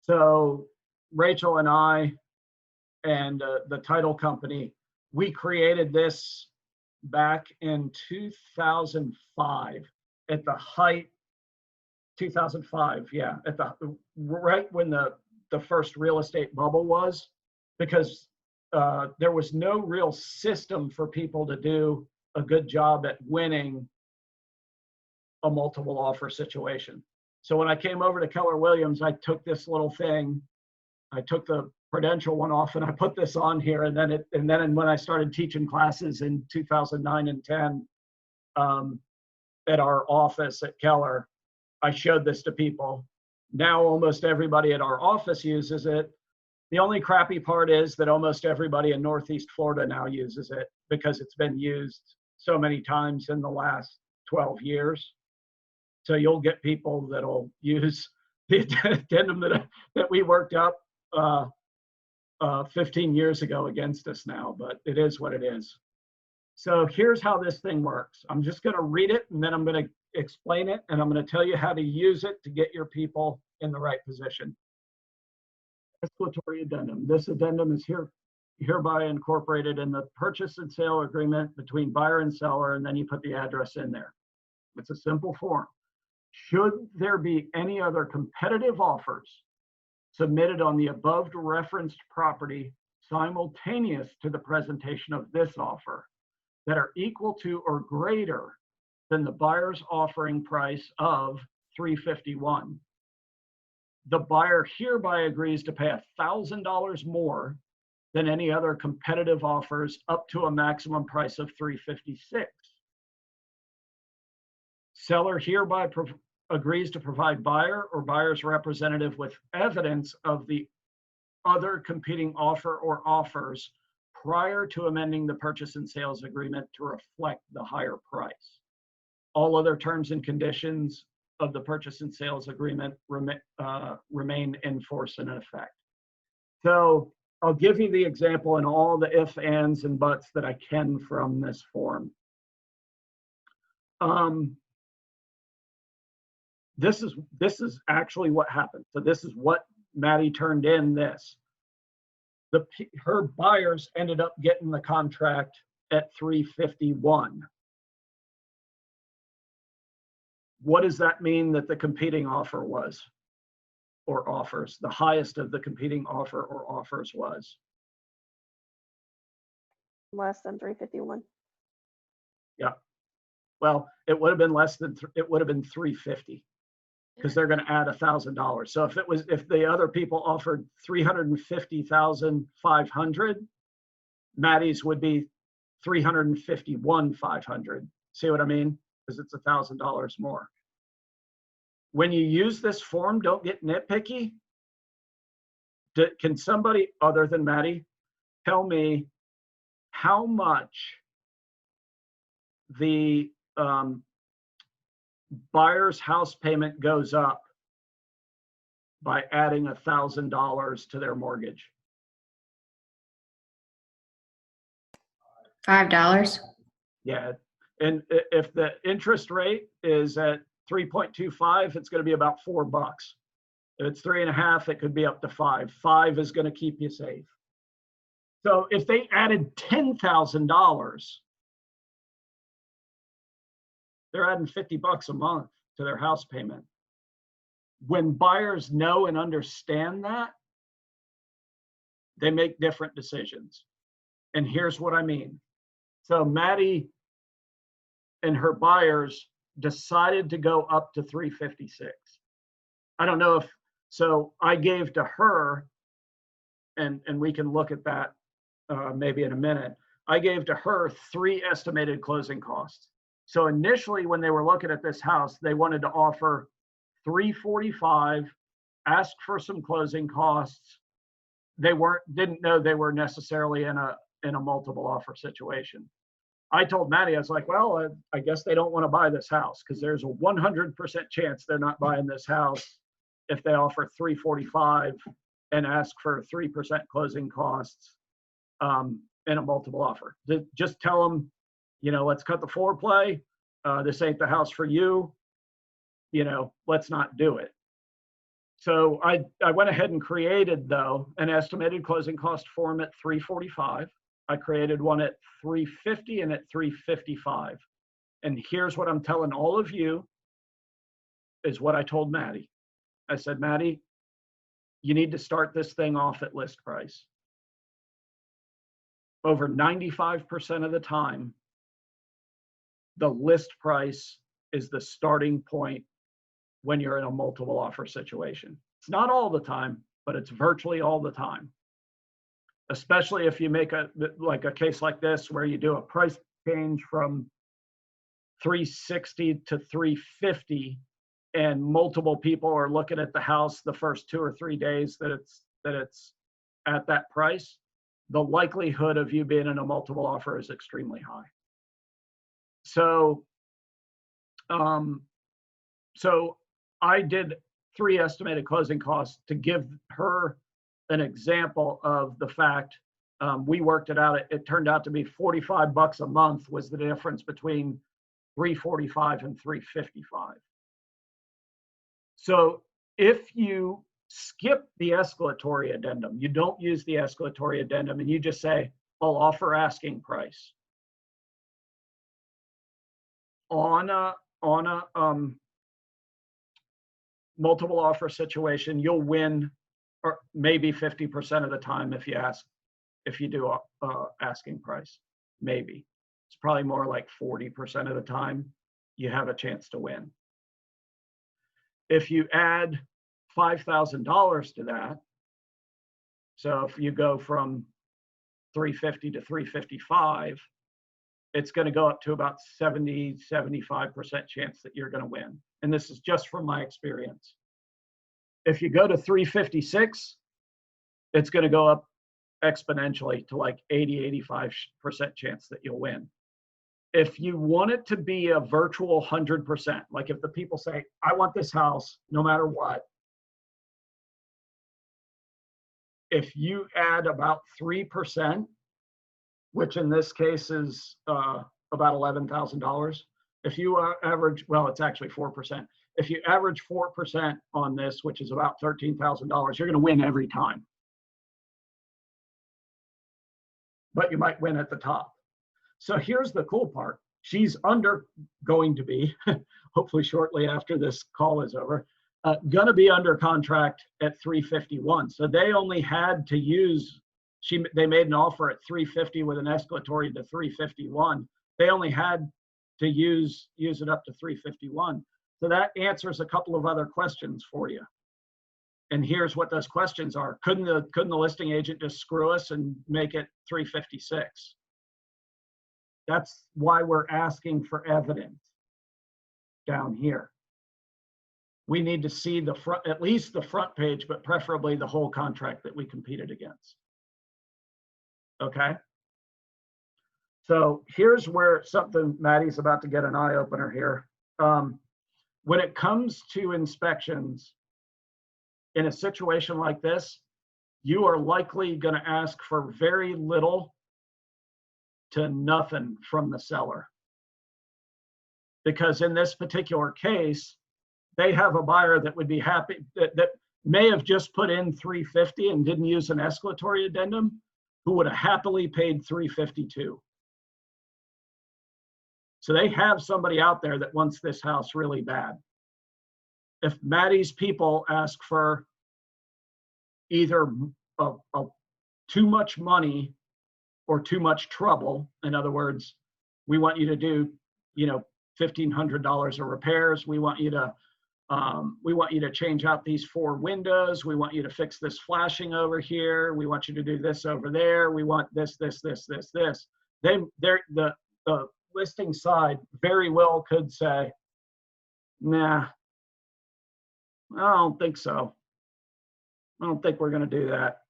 So Rachel and I and the title company, we created this back in 2005 at the height, 2005, yeah, at the right when the first real estate bubble was, because there was no real system for people to do a good job at winning a multiple offer situation. So when I came over to Keller Williams, I took this little thing, I took the Prudential one off and I put this on here, and then when I started teaching classes in 2009 and 10 at our office at Keller, I showed this to people. Now almost everybody at our office uses it. The only crappy part is that almost everybody in Northeast Florida now uses it because it's been used so many times in the last 12 years. So you'll get people that'll use the addendum that we worked up 15 years ago against us now, but it is what it is. So here's how this thing works. I'm just going to read it and then I'm going to explain it, and I'm going to tell you how to use it to get your people in the right position. Escalatory addendum. This addendum is hereby incorporated in the purchase and sale agreement between buyer and seller, and then you put the address in there. It's a simple form. Should there be any other competitive offers submitted on the above referenced property simultaneous to the presentation of this offer that are equal to or greater than the buyer's offering price of $351, the buyer hereby agrees to pay $1,000 more than any other competitive offers up to a maximum price of $356. Seller hereby agrees to provide buyer or buyer's representative with evidence of the other competing offer or offers prior to amending the purchase and sales agreement to reflect the higher price. All other terms and conditions of the purchase and sales agreement remain in force and in effect. So I'll give you the example in all the ifs, ands, and buts that I can from this form. This is actually what happened. So this is what Maddie turned in this. Her buyers ended up getting the contract at $351. What does that mean that the competing offer was, or offers? The highest of the competing offer or offers was? Less than 351. Yeah. Well, it would have been less than, it would have been 350 because they're going to add $1,000. So if the other people offered 350,500, Maddie's would be 351,500. See what I mean? Because it's $1,000 more. When you use this form, don't get nitpicky. Can somebody other than Maddie tell me how much the buyer's house payment goes up by adding $1,000 to their mortgage? $5. Yeah. And if the interest rate is at 3.25, it's going to be about $4. If it's 3.5, it could be up to 5. 5 is going to keep you safe. So if they added $10,000, they're adding $50 a month to their house payment. When buyers know and understand that, they make different decisions. And here's what I mean. So Maddie and her buyers decided to go up to 356. I don't know if, so I gave to her, and we can look at that maybe in a minute. I gave to her 3 estimated closing costs. So initially when they were looking at this house, they wanted to offer 345, ask for some closing costs. They didn't know they were necessarily in a multiple offer situation. I told Maddie, I was like, well, I guess they don't want to buy this house because there's a 100% chance they're not buying this house if they offer 345 and ask for 3% closing costs in a multiple offer. Just tell them, let's cut the foreplay. This ain't the house for you. Let's not do it. So I went ahead and created, though, an estimated closing cost form at 345. I created one at 350 and at 355. And here's what I'm telling all of you is what I told Maddie. I said, Maddie, you need to start this thing off at list price. Over 95% of the time, the list price is the starting point when you're in a multiple offer situation. It's not all the time, but it's virtually all the time. Especially if you make a case like this where you do a price change from 360 to 350 and multiple people are looking at the house the first 2 or 3 days that it's at that price, the likelihood of you being in a multiple offer is extremely high. So I did 3 estimated closing costs to give her an example of the fact we worked it out. It turned out to be $45 a month was the difference between 345 and 355. So if you skip the escalatory addendum, you don't use the escalatory addendum, and you just say, I'll offer asking price. On a multiple offer situation, you'll win, or maybe 50% of the time if you do asking price. Maybe it's probably more like 40% of the time you have a chance to win. If you add $5,000 to that, so if you go from 350 to 355, it's going to go up to about 70-75% chance that you're going to win. And this is just from my experience. If you go to 356, it's going to go up exponentially to like 80-85% chance that you'll win. If you want it to be a virtual 100%, like if the people say, I want this house no matter what, if you add about 3%, which in this case is about $11,000, if you average, well, it's actually 4%. If you average 4% on this, which is about $13,000, you're going to win every time. But you might win at the top. So here's the cool part. She's going to be, hopefully shortly after this call is over, going to be under contract at 351. So they only had to use, they made an offer at 350 with an escalatory to 351. They only had to use it up to 351. So that answers a couple of other questions for you. And here's what those questions are. Couldn't the listing agent just screw us and make it 356? That's why we're asking for evidence down here. We need to see the front, at least the front page, but preferably the whole contract that we competed against. Okay. So here's where something, Maddie's about to get an eye opener here. When it comes to inspections, in a situation like this, you are likely going to ask for very little to nothing from the seller. Because in this particular case, they have a buyer that would be happy, that may have just put in 350 and didn't use an escalatory addendum, who would have happily paid 352. So they have somebody out there that wants this house really bad. If Maddie's people ask for either too much money or too much trouble, in other words, we want you to do, $1,500 of repairs. We want you to change out these 4 windows. We want you to fix this flashing over here. We want you to do this over there. We want this. The listing side very well could say, nah, I don't think so. I don't think we're going to do that.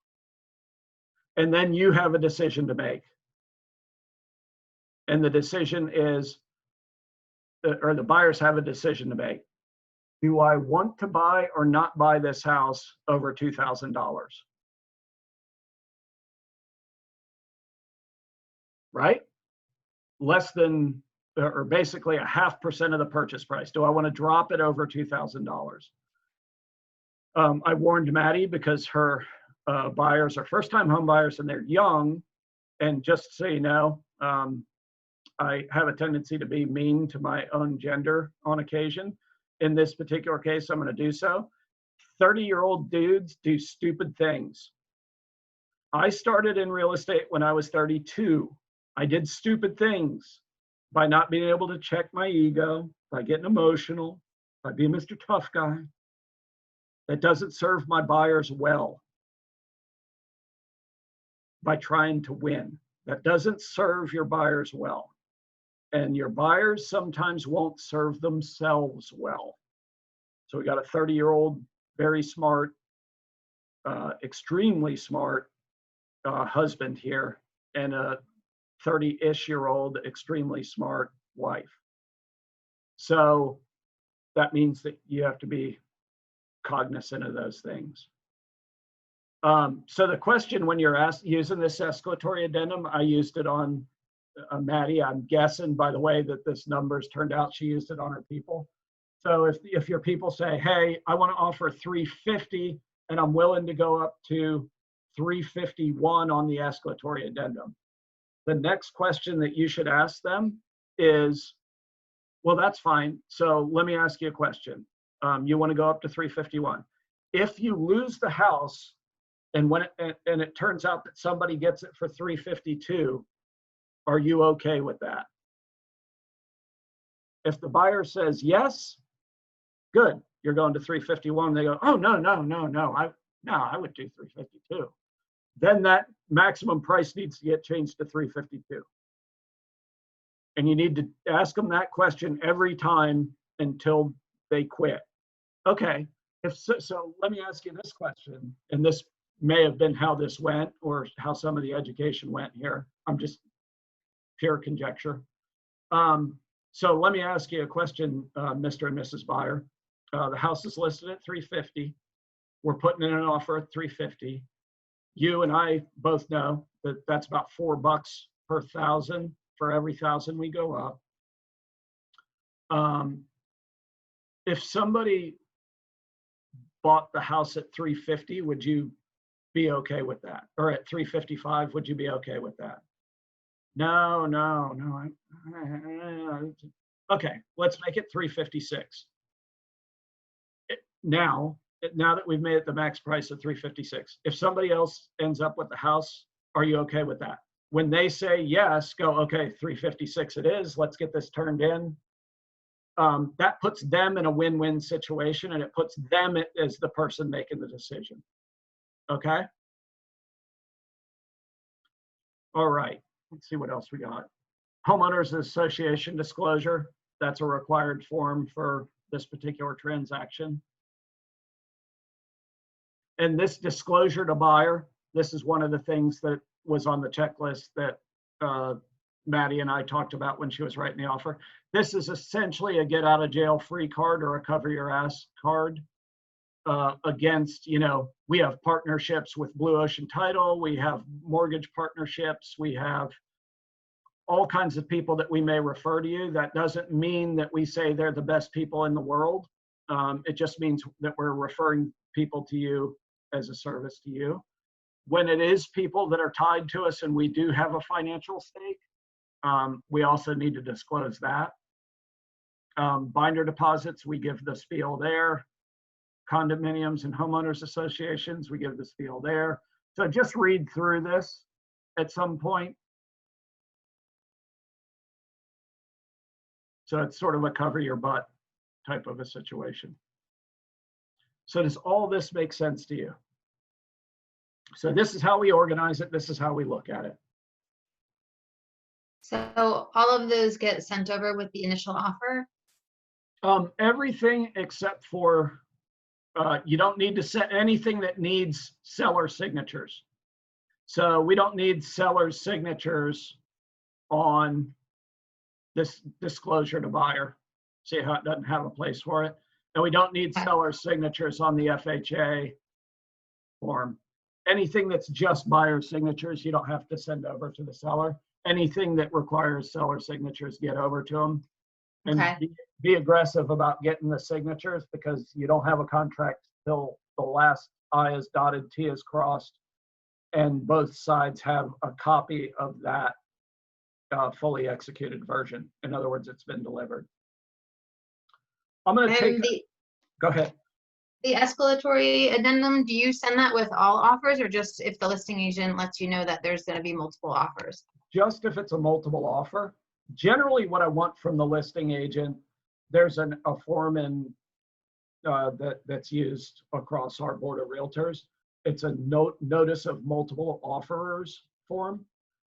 And then you have a decision to make. And the decision is, or the buyers have a decision to make. Do I want to buy or not buy this house over $2,000? Right? Less than, or basically 0.5% of the purchase price. Do I want to drop it over $2,000? I warned Maddie because her buyers are first-time home buyers and they're young. And just so you know, I have a tendency to be mean to my own gender on occasion. In this particular case, I'm going to do so. 30-year-old dudes do stupid things. I started in real estate when I was 32. I did stupid things by not being able to check my ego, by getting emotional, by being Mr. Tough Guy. That doesn't serve my buyers well. By trying to win. That doesn't serve your buyers well. And your buyers sometimes won't serve themselves well. So we got a 30-year-old, very smart, extremely smart husband here, and a 30-ish-year-old, extremely smart wife. So that means that you have to be cognizant of those things. So the question when you're using this escalatory addendum, I used it on Maddie. I'm guessing by the way that this numbers turned out, she used it on her people. So if your people say, hey, I want to offer 350 and I'm willing to go up to 351 on the escalatory addendum, the next question that you should ask them is, well, that's fine. So let me ask you a question. You want to go up to 351. If you lose the house and it turns out that somebody gets it for 352, are you okay with that? If the buyer says yes, good, you're going to 351. They go, oh, no, I would do 352. Then that maximum price needs to get changed to 352. And you need to ask them that question every time until they quit. Okay, so let me ask you this question, and this may have been how this went or how some of the education went here. I'm just pure conjecture. So let me ask you a question, Mr. and Mrs. Buyer. The house is listed at 350. We're putting in an offer at 350. You and I both know that that's about $4 per 1,000 for every 1,000 we go up. If somebody bought the house at 350, would you be okay with that? Or at 355, would you be okay with that? No. Okay, let's make it 356. Now that we've made it the max price of 356, if somebody else ends up with the house, are you okay with that? When they say yes, go, okay, 356 it is, let's get this turned in. That puts them in a win-win situation, and it puts them as the person making the decision. Okay? All right, let's see what else we got. Homeowners Association disclosure, that's a required form for this particular transaction. And this disclosure to buyer, this is one of the things that was on the checklist that Maddie and I talked about when she was writing the offer. This is essentially a get out of jail free card or a cover your ass card against, we have partnerships with Blue Ocean Title, we have mortgage partnerships, we have all kinds of people that we may refer to you. That doesn't mean that we say they're the best people in the world. It just means that we're referring people to you as a service to you. When it is people that are tied to us and we do have a financial stake, we also need to disclose that. Binder deposits, we give the spiel there. Condominiums and homeowners associations, we give the spiel there. So just read through this at some point. So it's sort of a cover your butt type of a situation. So does all this make sense to you? So this is how we organize it. This is how we look at it. So all of those get sent over with the initial offer? Everything except for, you don't need to set anything that needs seller signatures. So we don't need seller's signatures on this disclosure to buyer. See how it doesn't have a place for it? And we don't need Okay. seller's signatures on the FHA form. Anything that's just buyer signatures, you don't have to send over to the seller. Anything that requires seller signatures, get over to them. And Okay. be aggressive about getting the signatures, because you don't have a contract till the last I is dotted, T is crossed, and both sides have a copy of that fully executed version. In other words, it's been delivered. I'm going to take, And go ahead. the escalatory addendum, do you send that with all offers or just if the listing agent lets you know that there's going to be multiple offers? Just if it's a multiple offer. Generally, what I want from the listing agent, there's a form in that's used across our board of realtors. It's a notice of multiple offerers form.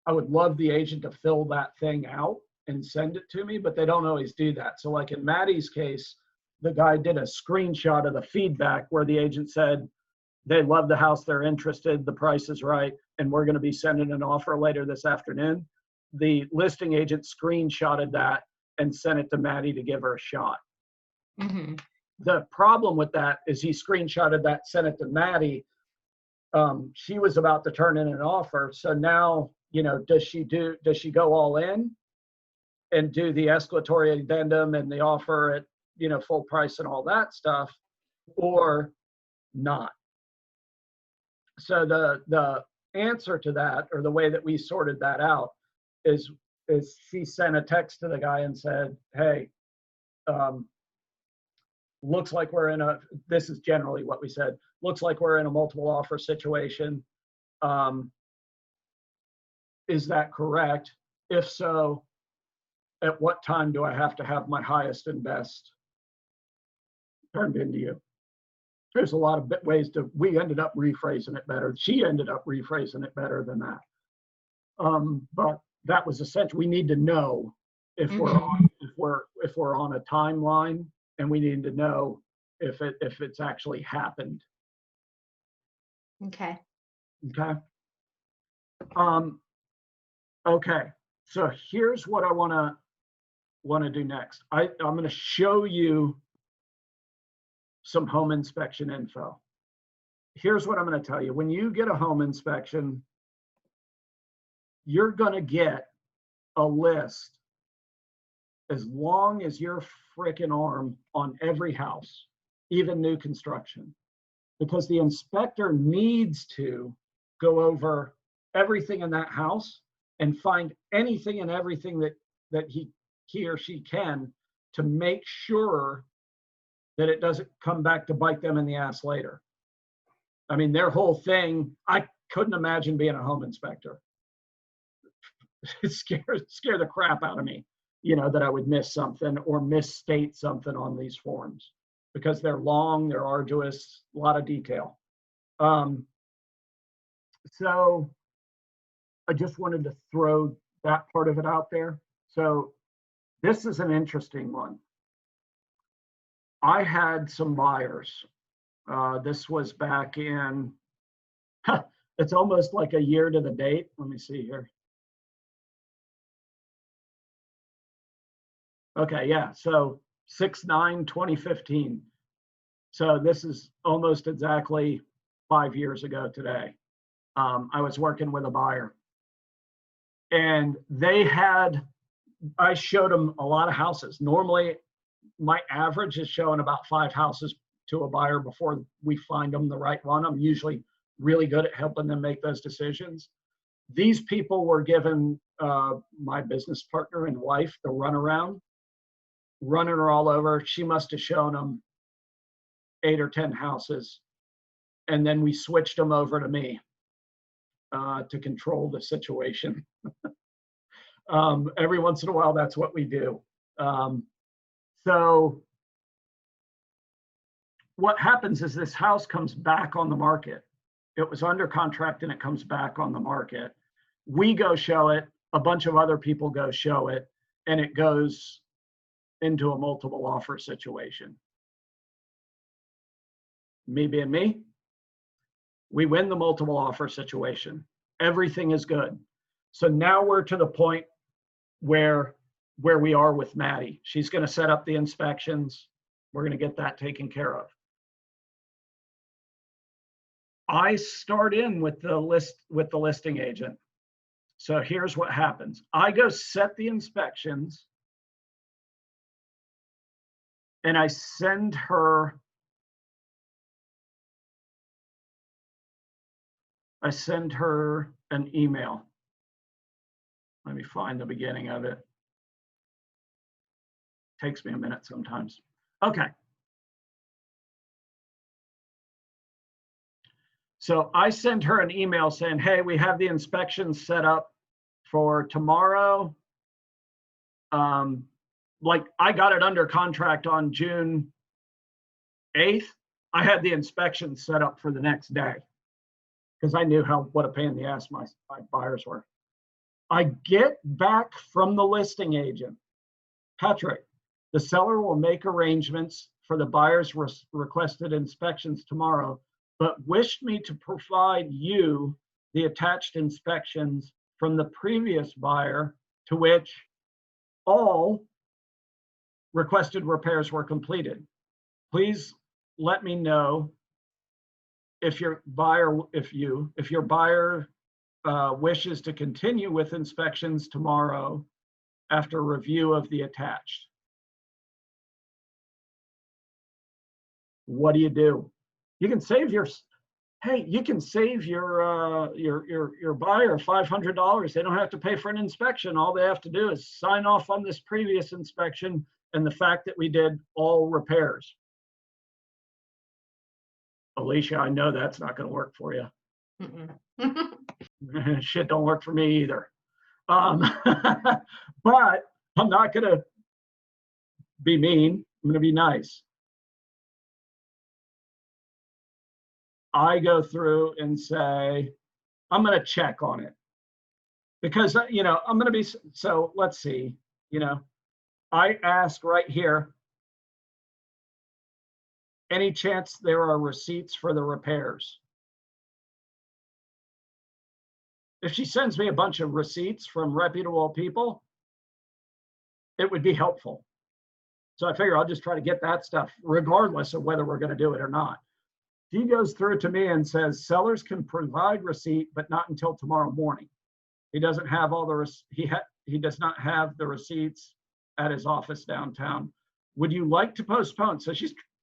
I would love the agent to fill that thing out and send it to me, but they don't always do that. So like in Maddie's case, the guy did a screenshot of the feedback where the agent said, they love the house, they're interested, the price is right, and we're going to be sending an offer later this afternoon. The listing agent screenshotted that and sent it to Maddie to give her a shot. Mm-hmm. The problem with that is he screenshotted that, sent it to Maddie. She was about to turn in an offer. So now, you know, does she go all in and do the escalatory addendum and the offer at, you know, full price and all that stuff, or not? So the answer to that, or the way that we sorted that out, is she sent a text to the guy and said, hey, looks like we're in a, this is generally what we said, looks like we're in a multiple offer situation. Is that correct? If so, at what time do I have to have my highest and best turned into you? There's a lot of ways to, we ended up rephrasing it better. She ended up rephrasing it better than that. But that was essential. We need to know if we're on a timeline, and we need to know if it's actually happened. Okay. Okay. Okay. So here's what I want to do next. I'm going to show you some home inspection info. Here's what I'm going to tell you. When you get a home inspection, you're going to get a list as long as your frickin' arm on every house, even new construction, because the inspector needs to go over everything in that house and find anything and everything that he or she can to make sure that it doesn't come back to bite them in the ass later. I mean, their whole thing, I couldn't imagine being a home inspector. It scare the crap out of me, you know, that I would miss something or misstate something on these forms, because they're long, they're arduous, a lot of detail. So I just wanted to throw that part of it out there. So this is an interesting one. I had some buyers. This was back in, it's almost like a year to the date. Let me see here. Okay, yeah, so 6/9/2015. So this is almost exactly 5 years ago today. I was working with a buyer, and I showed them a lot of houses. Normally, my average is showing about 5 houses to a buyer before we find them the right one. I'm usually really good at helping them make those decisions. These people were given my business partner and wife the runaround, running her all over. She must have shown them 8 or 10 houses. And then we switched them over to me to control the situation. Every once in a while, that's what we do. So what happens is this house comes back on the market. It was under contract and it comes back on the market. We go show it, a bunch of other people go show it, and it goes into a multiple offer situation. Me being me, we win the multiple offer situation. Everything is good. So now we're to the point where we are with Maddie. She's going to set up the inspections. We're going to get that taken care of. I start in with the listing agent. So here's what happens. I go set the inspections and I send her an email. Let me find the beginning of it. Takes me a minute sometimes. Okay. So I send her an email saying, hey, we have the inspections set up for tomorrow. Like I got it under contract on June 8th. I had the inspections set up for the next day because I knew what a pain in the ass my buyers were. I get back from the listing agent, Patrick, the seller will make arrangements for the buyer's requested inspections tomorrow, but wished me to provide you the attached inspections from the previous buyer to which all requested repairs were completed. Please let me know if your buyer wishes to continue with inspections tomorrow after review of the attached. What do? You can save your buyer $500. They don't have to pay for an inspection. All they have to do is sign off on this previous inspection and the fact that we did all repairs. Alicia, I know that's not going to work for you. Shit don't work for me either. But I'm not going to be mean. I'm going to be nice. I go through and say, I'm going to check on it because, I'm going to be, so let's see, I ask right here, any chance there are receipts for the repairs? If she sends me a bunch of receipts from reputable people, it would be helpful. So I figure I'll just try to get that stuff regardless of whether we're going to do it or not. He goes through to me and says, sellers can provide receipt, but not until tomorrow morning. He doesn't have all the, he does not have the receipts at his office downtown. Would you like to postpone? So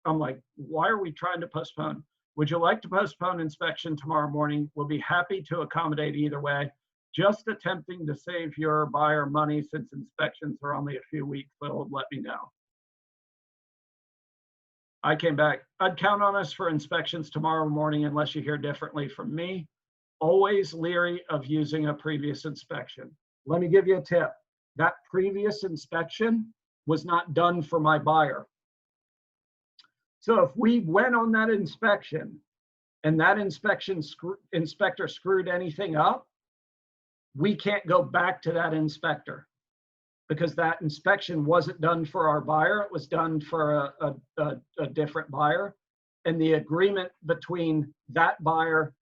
I'm like, why are we trying to postpone? Would you like to postpone inspection tomorrow morning? We'll be happy to accommodate either way. Just attempting to save your buyer money since inspections are only a few weeks old. Let me know. I came back. I'd count on us for inspections tomorrow morning unless you hear differently from me. Always leery of using a previous inspection. Let me give you a tip. That previous inspection was not done for my buyer. So if we went on that inspection and that inspector screwed anything up, we can't go back to that inspector because that inspection wasn't done for our buyer. It was done for a different buyer. And the agreement between that buyer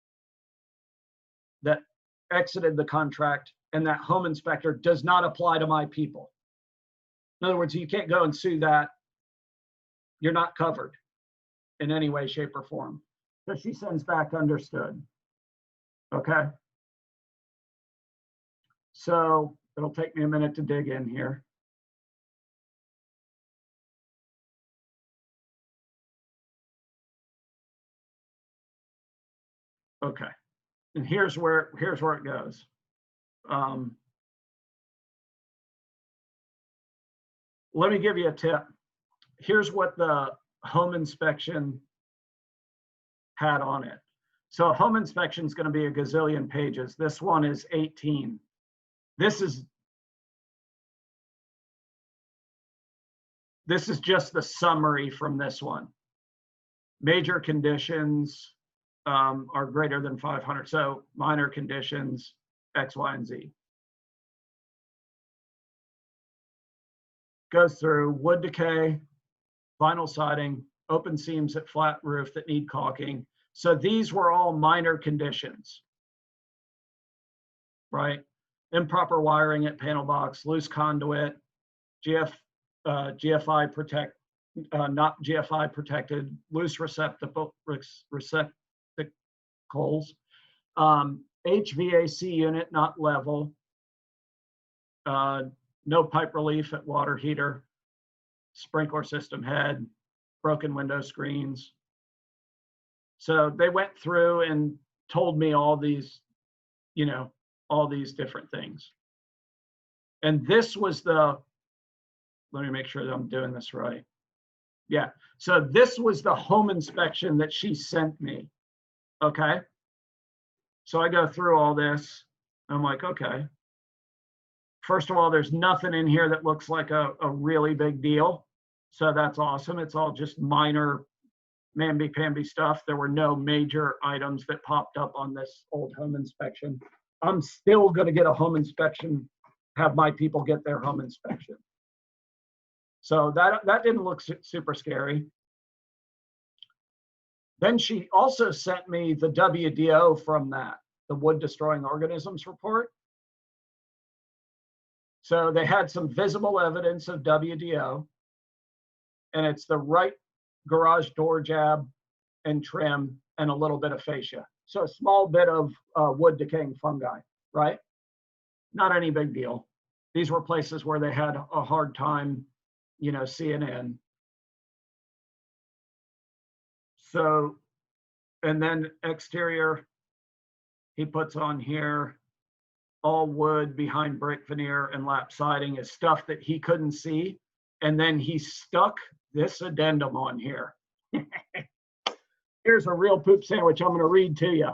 that exited the contract and that home inspector does not apply to my people. In other words, you can't go and sue that. You're not covered in any way, shape, or form. So she sends back understood. Okay. So it'll take me a minute to dig in here. Okay. And here's where it goes. Let me give you a tip. Here's what the home inspection had on it. So a home inspection is going to be a gazillion pages. This one is 18. This is just the summary from this one. Major conditions are greater than 500. So minor conditions, X, Y, and Z. Goes through wood decay, vinyl siding, open seams at flat roof that need caulking. So these were all minor conditions, right? Improper wiring at panel box, loose conduit, GFI not GFI protected, loose receptacles, HVAC unit not level, no pipe relief at water heater, sprinkler system head, broken window screens. So they went through and told me all these, all these different things. And this was let me make sure that I'm doing this right. Yeah, so this was the home inspection that she sent me, okay? So I go through all this, I'm like, okay. First of all, there's nothing in here that looks like a really big deal. So that's awesome. It's all just minor mamby-pamby stuff. There were no major items that popped up on this old home inspection. I'm still gonna get a home inspection, have my people get their home inspection. So that didn't look super scary. Then she also sent me the WDO from that, the wood destroying organisms report. So they had some visible evidence of WDO, and it's the right garage door jab and trim and a little bit of fascia. So a small bit of wood decaying fungi, right? Not any big deal. These were places where they had a hard time, seeing in. So, and then exterior, he puts on here, all wood behind brick veneer and lap siding is stuff that he couldn't see. And then he stuck this addendum on here. Here's a real poop sandwich I'm going to read to you.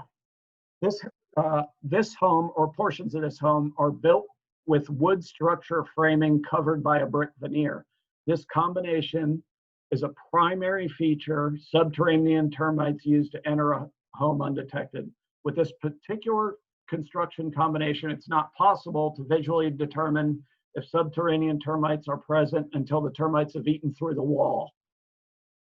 This home or portions of this home are built with wood structure framing covered by a brick veneer. This combination is a primary feature subterranean termites use to enter a home undetected. With this particular construction combination, it's not possible to visually determine if subterranean termites are present until the termites have eaten through the wall.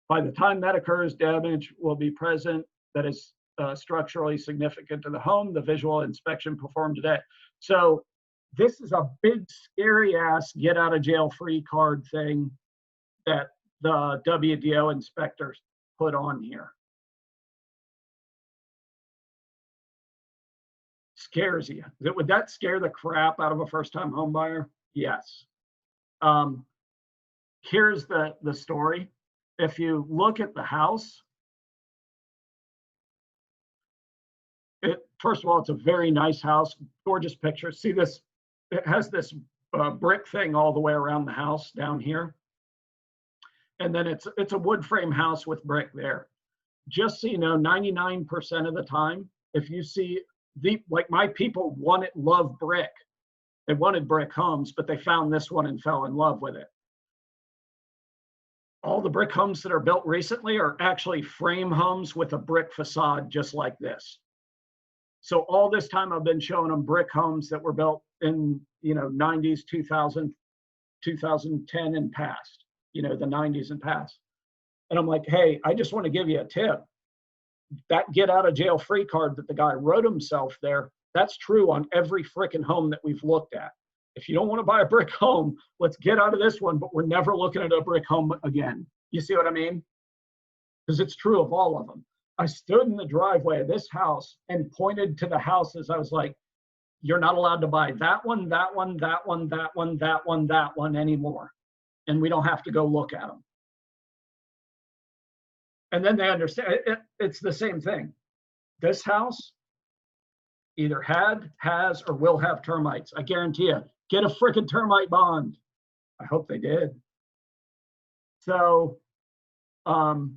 By the time that occurs, damage will be present that is structurally significant to the home. The visual inspection performed today. So this is a big, scary ass get out of jail free card thing that the WDO inspectors put on here. Scares you. Would that scare the crap out of a first-time home buyer? Yes. Here's the story. If you look at the house, first of all, it's a very nice house, gorgeous picture. See this? It has this brick thing all the way around the house down here. And then it's a wood frame house with brick there. Just so you know, 99% of the time, if you see like my people love brick. They wanted brick homes, but they found this one and fell in love with it. All the brick homes that are built recently are actually frame homes with a brick facade just like this. So all this time I've been showing them brick homes that were built in, 90s, 2000, 2010 and past, the 90s and past. And I'm like, hey, I just want to give you a tip. That get out of jail free card that the guy wrote himself there, that's true on every frickin' home that we've looked at. If you don't want to buy a brick home, let's get out of this one, but we're never looking at a brick home again. You see what I mean? Because it's true of all of them. I stood in the driveway of this house and pointed to the houses. I was like, you're not allowed to buy that one, that one, that one, that one, that one, that one anymore. And we don't have to go look at them. And then they understand, it's the same thing. This house either had, has, or will have termites. I guarantee you. Get a freaking termite bond. I hope they did. So, so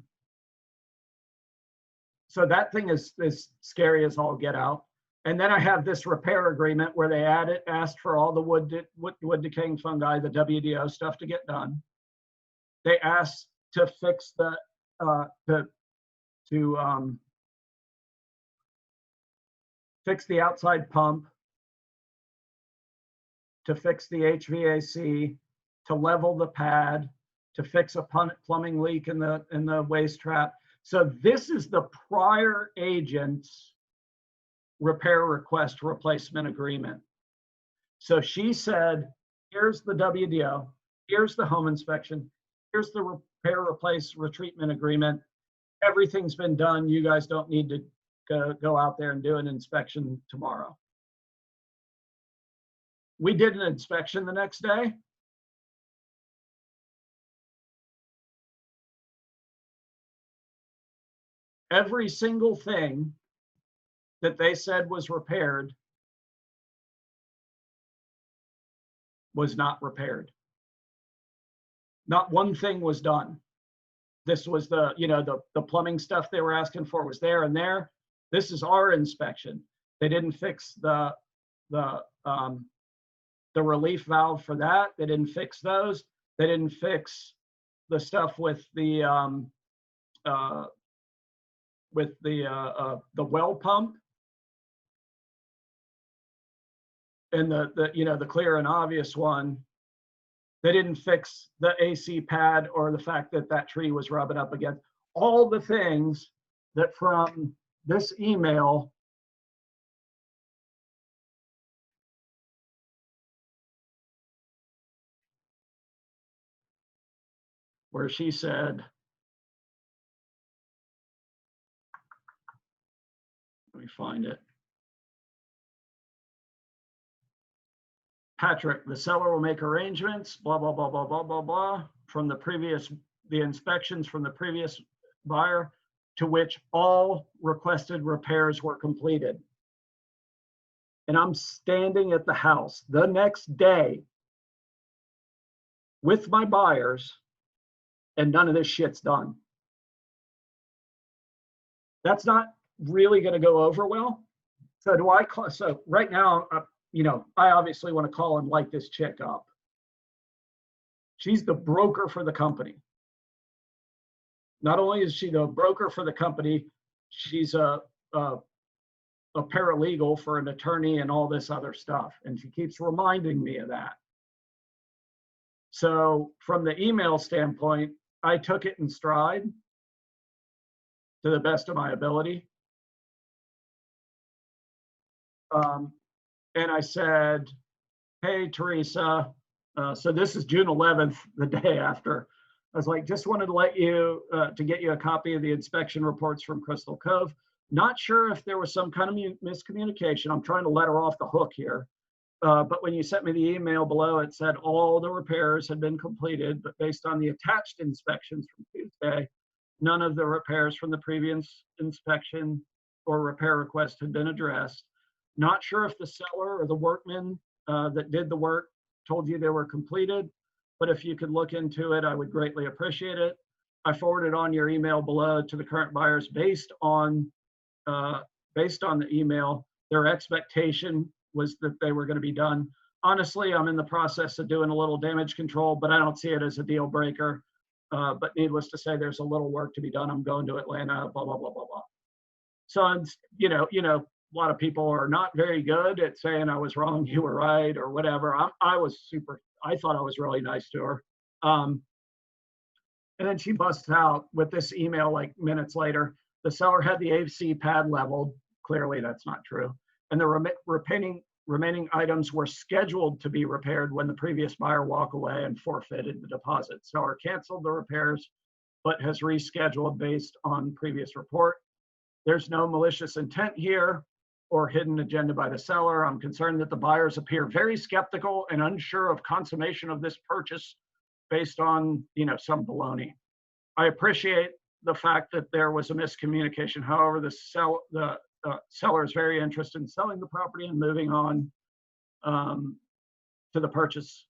that thing is scary as all get out. And then I have this repair agreement where they asked for all the wood decaying fungi, the WDO stuff to get done. They asked to fix the fix the outside pump, to fix the HVAC, to level the pad, to fix a plumbing leak in the waste trap. So this is the prior agent's repair request replacement agreement. So she said, here's the WDO, here's the home inspection, here's the repair replace retreatment agreement. Everything's been done. You guys don't need to go out there and do an inspection tomorrow. We did an inspection the next day. Every single thing that they said was repaired was not repaired. Not one thing was done. This was the plumbing stuff they were asking for was there and there. This is our inspection. They didn't fix the relief valve for that. They didn't fix those. They didn't fix the stuff with the well pump and the clear and obvious one. They didn't fix the AC pad or the fact that that tree was rubbing up against all the things that from this email where she said, let me find it. Patrick, the seller will make arrangements, blah, blah, blah, blah, blah, blah, blah, from the inspections from the previous buyer to which all requested repairs were completed. And I'm standing at the house the next day with my buyers and none of this shit's done. That's not really going to go over well. So do I call? So right now, I obviously want to call and light this chick up. She's the broker for the company. Not only is she the broker for the company, she's a paralegal for an attorney and all this other stuff. And she keeps reminding me of that. So from the email standpoint, I took it in stride to the best of my ability. And I said, hey, Teresa, so this is June 11th, the day after. I was like, just wanted to let you, to get you a copy of the inspection reports from Crystal Cove. Not sure if there was some kind of miscommunication. I'm trying to let her off the hook here. But when you sent me the email below, it said all the repairs had been completed, but based on the attached inspections from Tuesday, none of the repairs from the previous inspection or repair request had been addressed. Not sure if the seller or the workman that did the work told you they were completed, but if you could look into it, I would greatly appreciate it. I forwarded on your email below to the current buyers based on the email. Their expectation was that they were going to be done. Honestly, I'm in the process of doing a little damage control, but I don't see it as a deal breaker. But needless to say, there's a little work to be done. I'm going to Atlanta, blah, blah, blah, blah, blah. So, a lot of people are not very good at saying I was wrong, you were right, or whatever. I thought I was really nice to her. And then she busts out with this email like minutes later. The seller had the AC pad leveled. Clearly that's not true. And the remaining items were scheduled to be repaired when the previous buyer walked away and forfeited the deposit. Seller canceled the repairs, but has rescheduled based on previous report. There's no malicious intent here or hidden agenda by the seller. I'm concerned that the buyers appear very skeptical and unsure of consummation of this purchase based on, some baloney. I appreciate the fact that there was a miscommunication. However, the seller is very interested in selling the property and moving on to the purchase,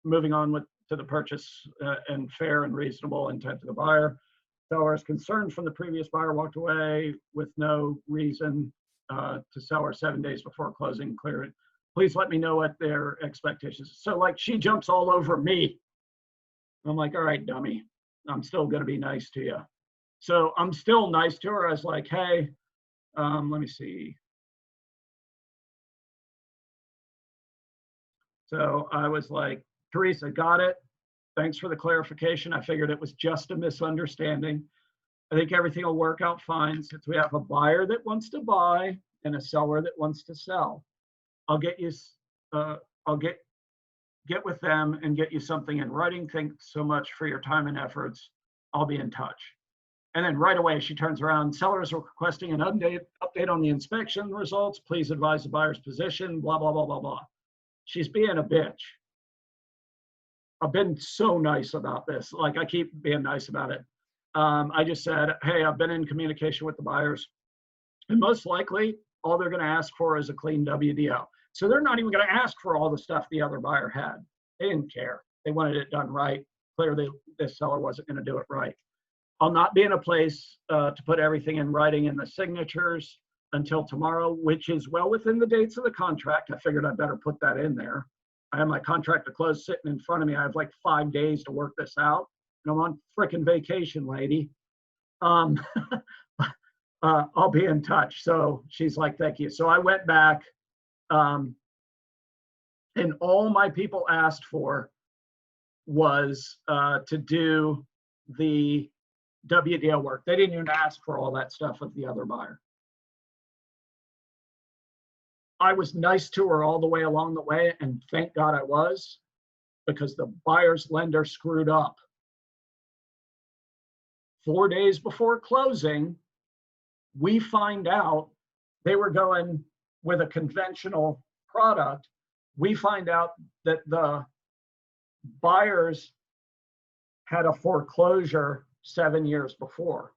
to the purchase and fair and reasonable intent of the buyer. Seller is concerned from the previous buyer walked away with no reason to seller 7 days before closing. Clear it. Please let me know what their expectations. So like she jumps all over me. I'm like, all right, dummy, I'm still going to be nice to you. So I'm still nice to her. I was like, hey, let me see. So I was like, Teresa, got it. Thanks for the clarification. I figured it was just a misunderstanding. I think everything will work out fine since we have a buyer that wants to buy and a seller that wants to sell. I'll get you, I'll get with them and get you something in writing. Thanks so much for your time and efforts. I'll be in touch. And then right away, she turns around. Sellers are requesting an update on the inspection results. Please advise the buyer's position, blah, blah, blah, blah, blah. She's being a bitch. I've been so nice about this. Like I keep being nice about it. I just said, hey, I've been in communication with the buyers. And most likely, all they're going to ask for is a clean WDO. So they're not even going to ask for all the stuff the other buyer had. They didn't care. They wanted it done right. Clearly, this seller wasn't going to do it right. I'll not be in a place to put everything in writing in the signatures until tomorrow, which is well within the dates of the contract. I figured I'd better put that in there. I have my contract to close sitting in front of me. I have like 5 days to work this out. And I'm on frickin' vacation, lady. I'll be in touch. So she's like, thank you. So I went back and all my people asked for was to do the WDO work. They didn't even ask for all that stuff of the other buyer. I was nice to her all the way along the way, and thank God I was, because the buyer's lender screwed up. 4 days before closing, we find out they were going with a conventional product. We find out that the buyers had a foreclosure 7 years before,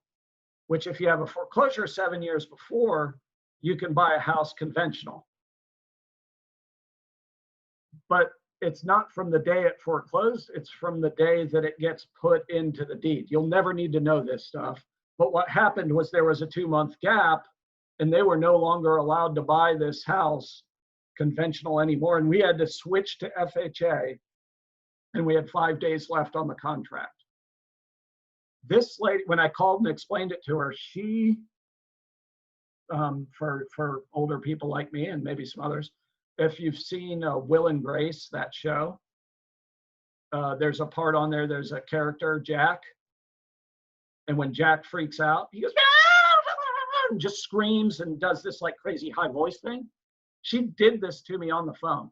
which if you have a foreclosure 7 years before, you can buy a house conventional. But it's not from the day it foreclosed, it's from the day that it gets put into the deed. You'll never need to know this stuff. But what happened was there was a 2-month gap and they were no longer allowed to buy this house conventional anymore. And we had to switch to FHA and we had 5 days left on the contract. This lady, when I called and explained it to her, she, for older people like me and maybe some others, if you've seen Will and Grace, that show, there's a part on there, there's a character, Jack. And when Jack freaks out, he goes, ah! And just screams and does this like crazy high voice thing. She did this to me on the phone.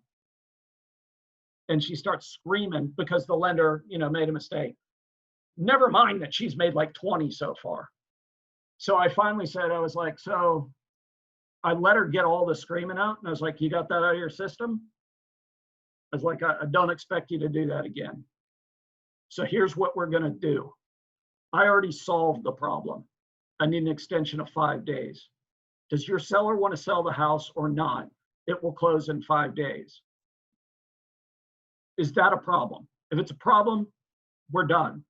And she starts screaming because the lender, made a mistake. Never mind that she's made like 20 so far. So I finally said, I was like, so I let her get all the screaming out. And I was like, you got that out of your system? I was like, I don't expect you to do that again. So here's what we're going to do. I already solved the problem. I need an extension of 5 days. Does your seller want to sell the house or not? It will close in 5 days. Is that a problem? If it's a problem, we're done.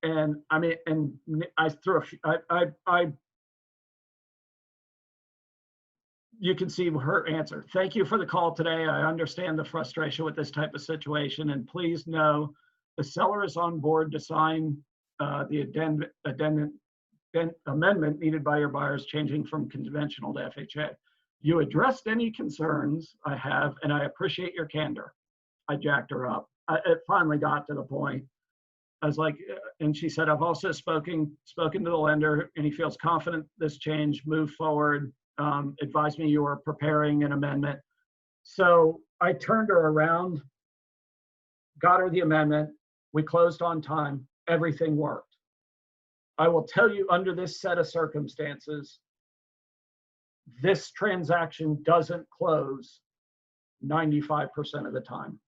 And I mean, and I threw you can see her answer. Thank you for the call today. I understand the frustration with this type of situation, and please know the seller is on board to sign the amendment needed by your buyers changing from conventional to FHA. You addressed any concerns I have, and I appreciate your candor. I jacked her up. It finally got to the point. I was like, and she said, I've also spoken to the lender, and he feels confident this change move forward. Advised me you were preparing an amendment. So I turned her around, got her the amendment. We closed on time. Everything worked. I will tell you, under this set of circumstances, this transaction doesn't close 95% of the time.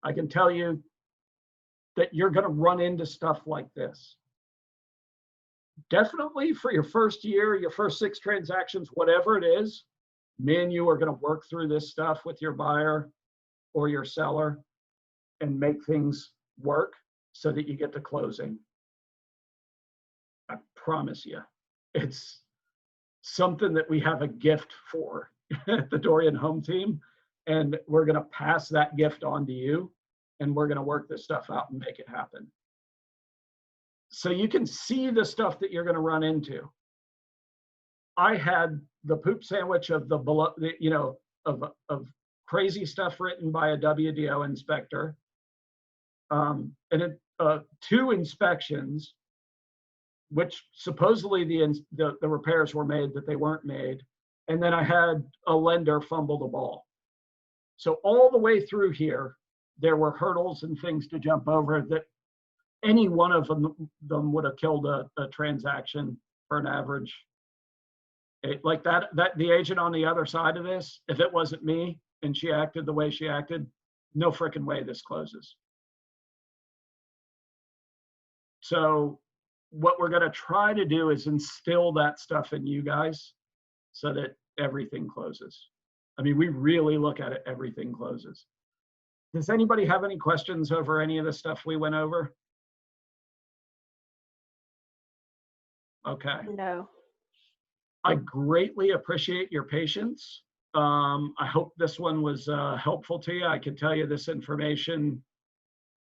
I can tell you that you're going to run into stuff like this. definitely for your first year, your first 6 transactions, whatever it is, me and you are going to work through this stuff with your buyer or your seller and make things work so that you get to closing. I promise you, it's something that we have a gift for at the Dorian Home Team, and we're going to pass that gift on to you, and we're going to work this stuff out and make it happen. So you can see the stuff that you're going to run into. I had the poop sandwich of the below, you know, of crazy stuff written by a WDO inspector, and 2 inspections, which supposedly the repairs were made that they weren't made, and then I had a lender fumble the ball. So all the way through here, there were hurdles and things to jump over that any one of them would have killed a transaction for an average. Like that the agent on the other side of this, if it wasn't me and she acted the way she acted, no freaking way this closes. So what we're going to try to do is instill that stuff in you guys so that everything closes. I mean, we really look at it, everything closes. Does anybody have any questions over any of the stuff we went over? Okay. No. I greatly appreciate your patience. I hope this one was helpful to you. I can tell you this information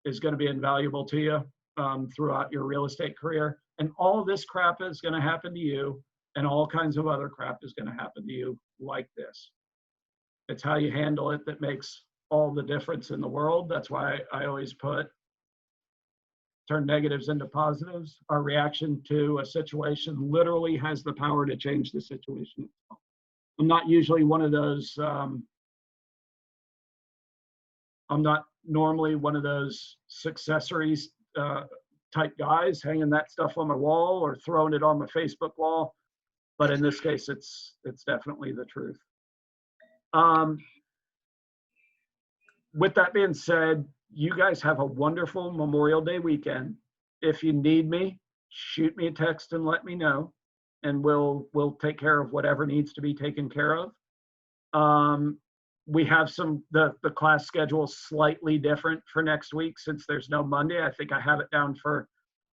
is going to be invaluable to you throughout your real estate career. And all this crap is going to happen to you, and all kinds of other crap is going to happen to you like this. It's how you handle it that makes all the difference in the world. That's why I always turn negatives into positives. Our reaction to a situation literally has the power to change the situation itself. I'm not usually one of those, I'm not normally one of those successories type guys hanging that stuff on my wall or throwing it on my Facebook wall. But in this case, it's definitely the truth. With that being said, you guys have a wonderful Memorial Day weekend. If you need me, shoot me a text and let me know, and we'll take care of whatever needs to be taken care of. We have the class schedule is slightly different for next week since there's no Monday. I think I have it down for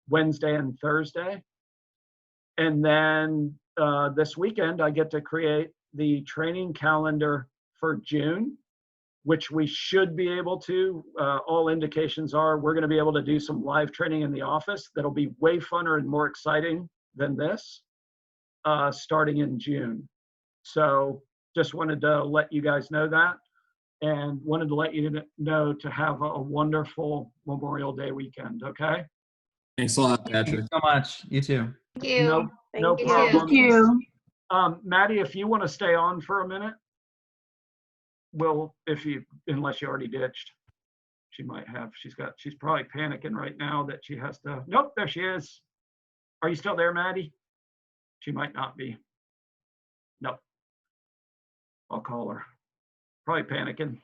Wednesday and Thursday. And then this weekend, I get to create the training calendar for June, which we should be able to. All indications are we're going to be able to do some live training in the office that'll be way funner and more exciting than this, starting in June. So just wanted to let you guys know that, and wanted to let you know to have a wonderful Memorial Day weekend, okay? Thanks a lot, Thank you Patrick. so much. You too. Thank you. No Thank you. problem. Thank you. Maddie, if you want to stay on for a minute, unless you already ditched. She might have. She's probably panicking right now that she has to. Nope, there she is. Are you still there, Maddie? She might not be. Nope. I'll call her. Probably panicking.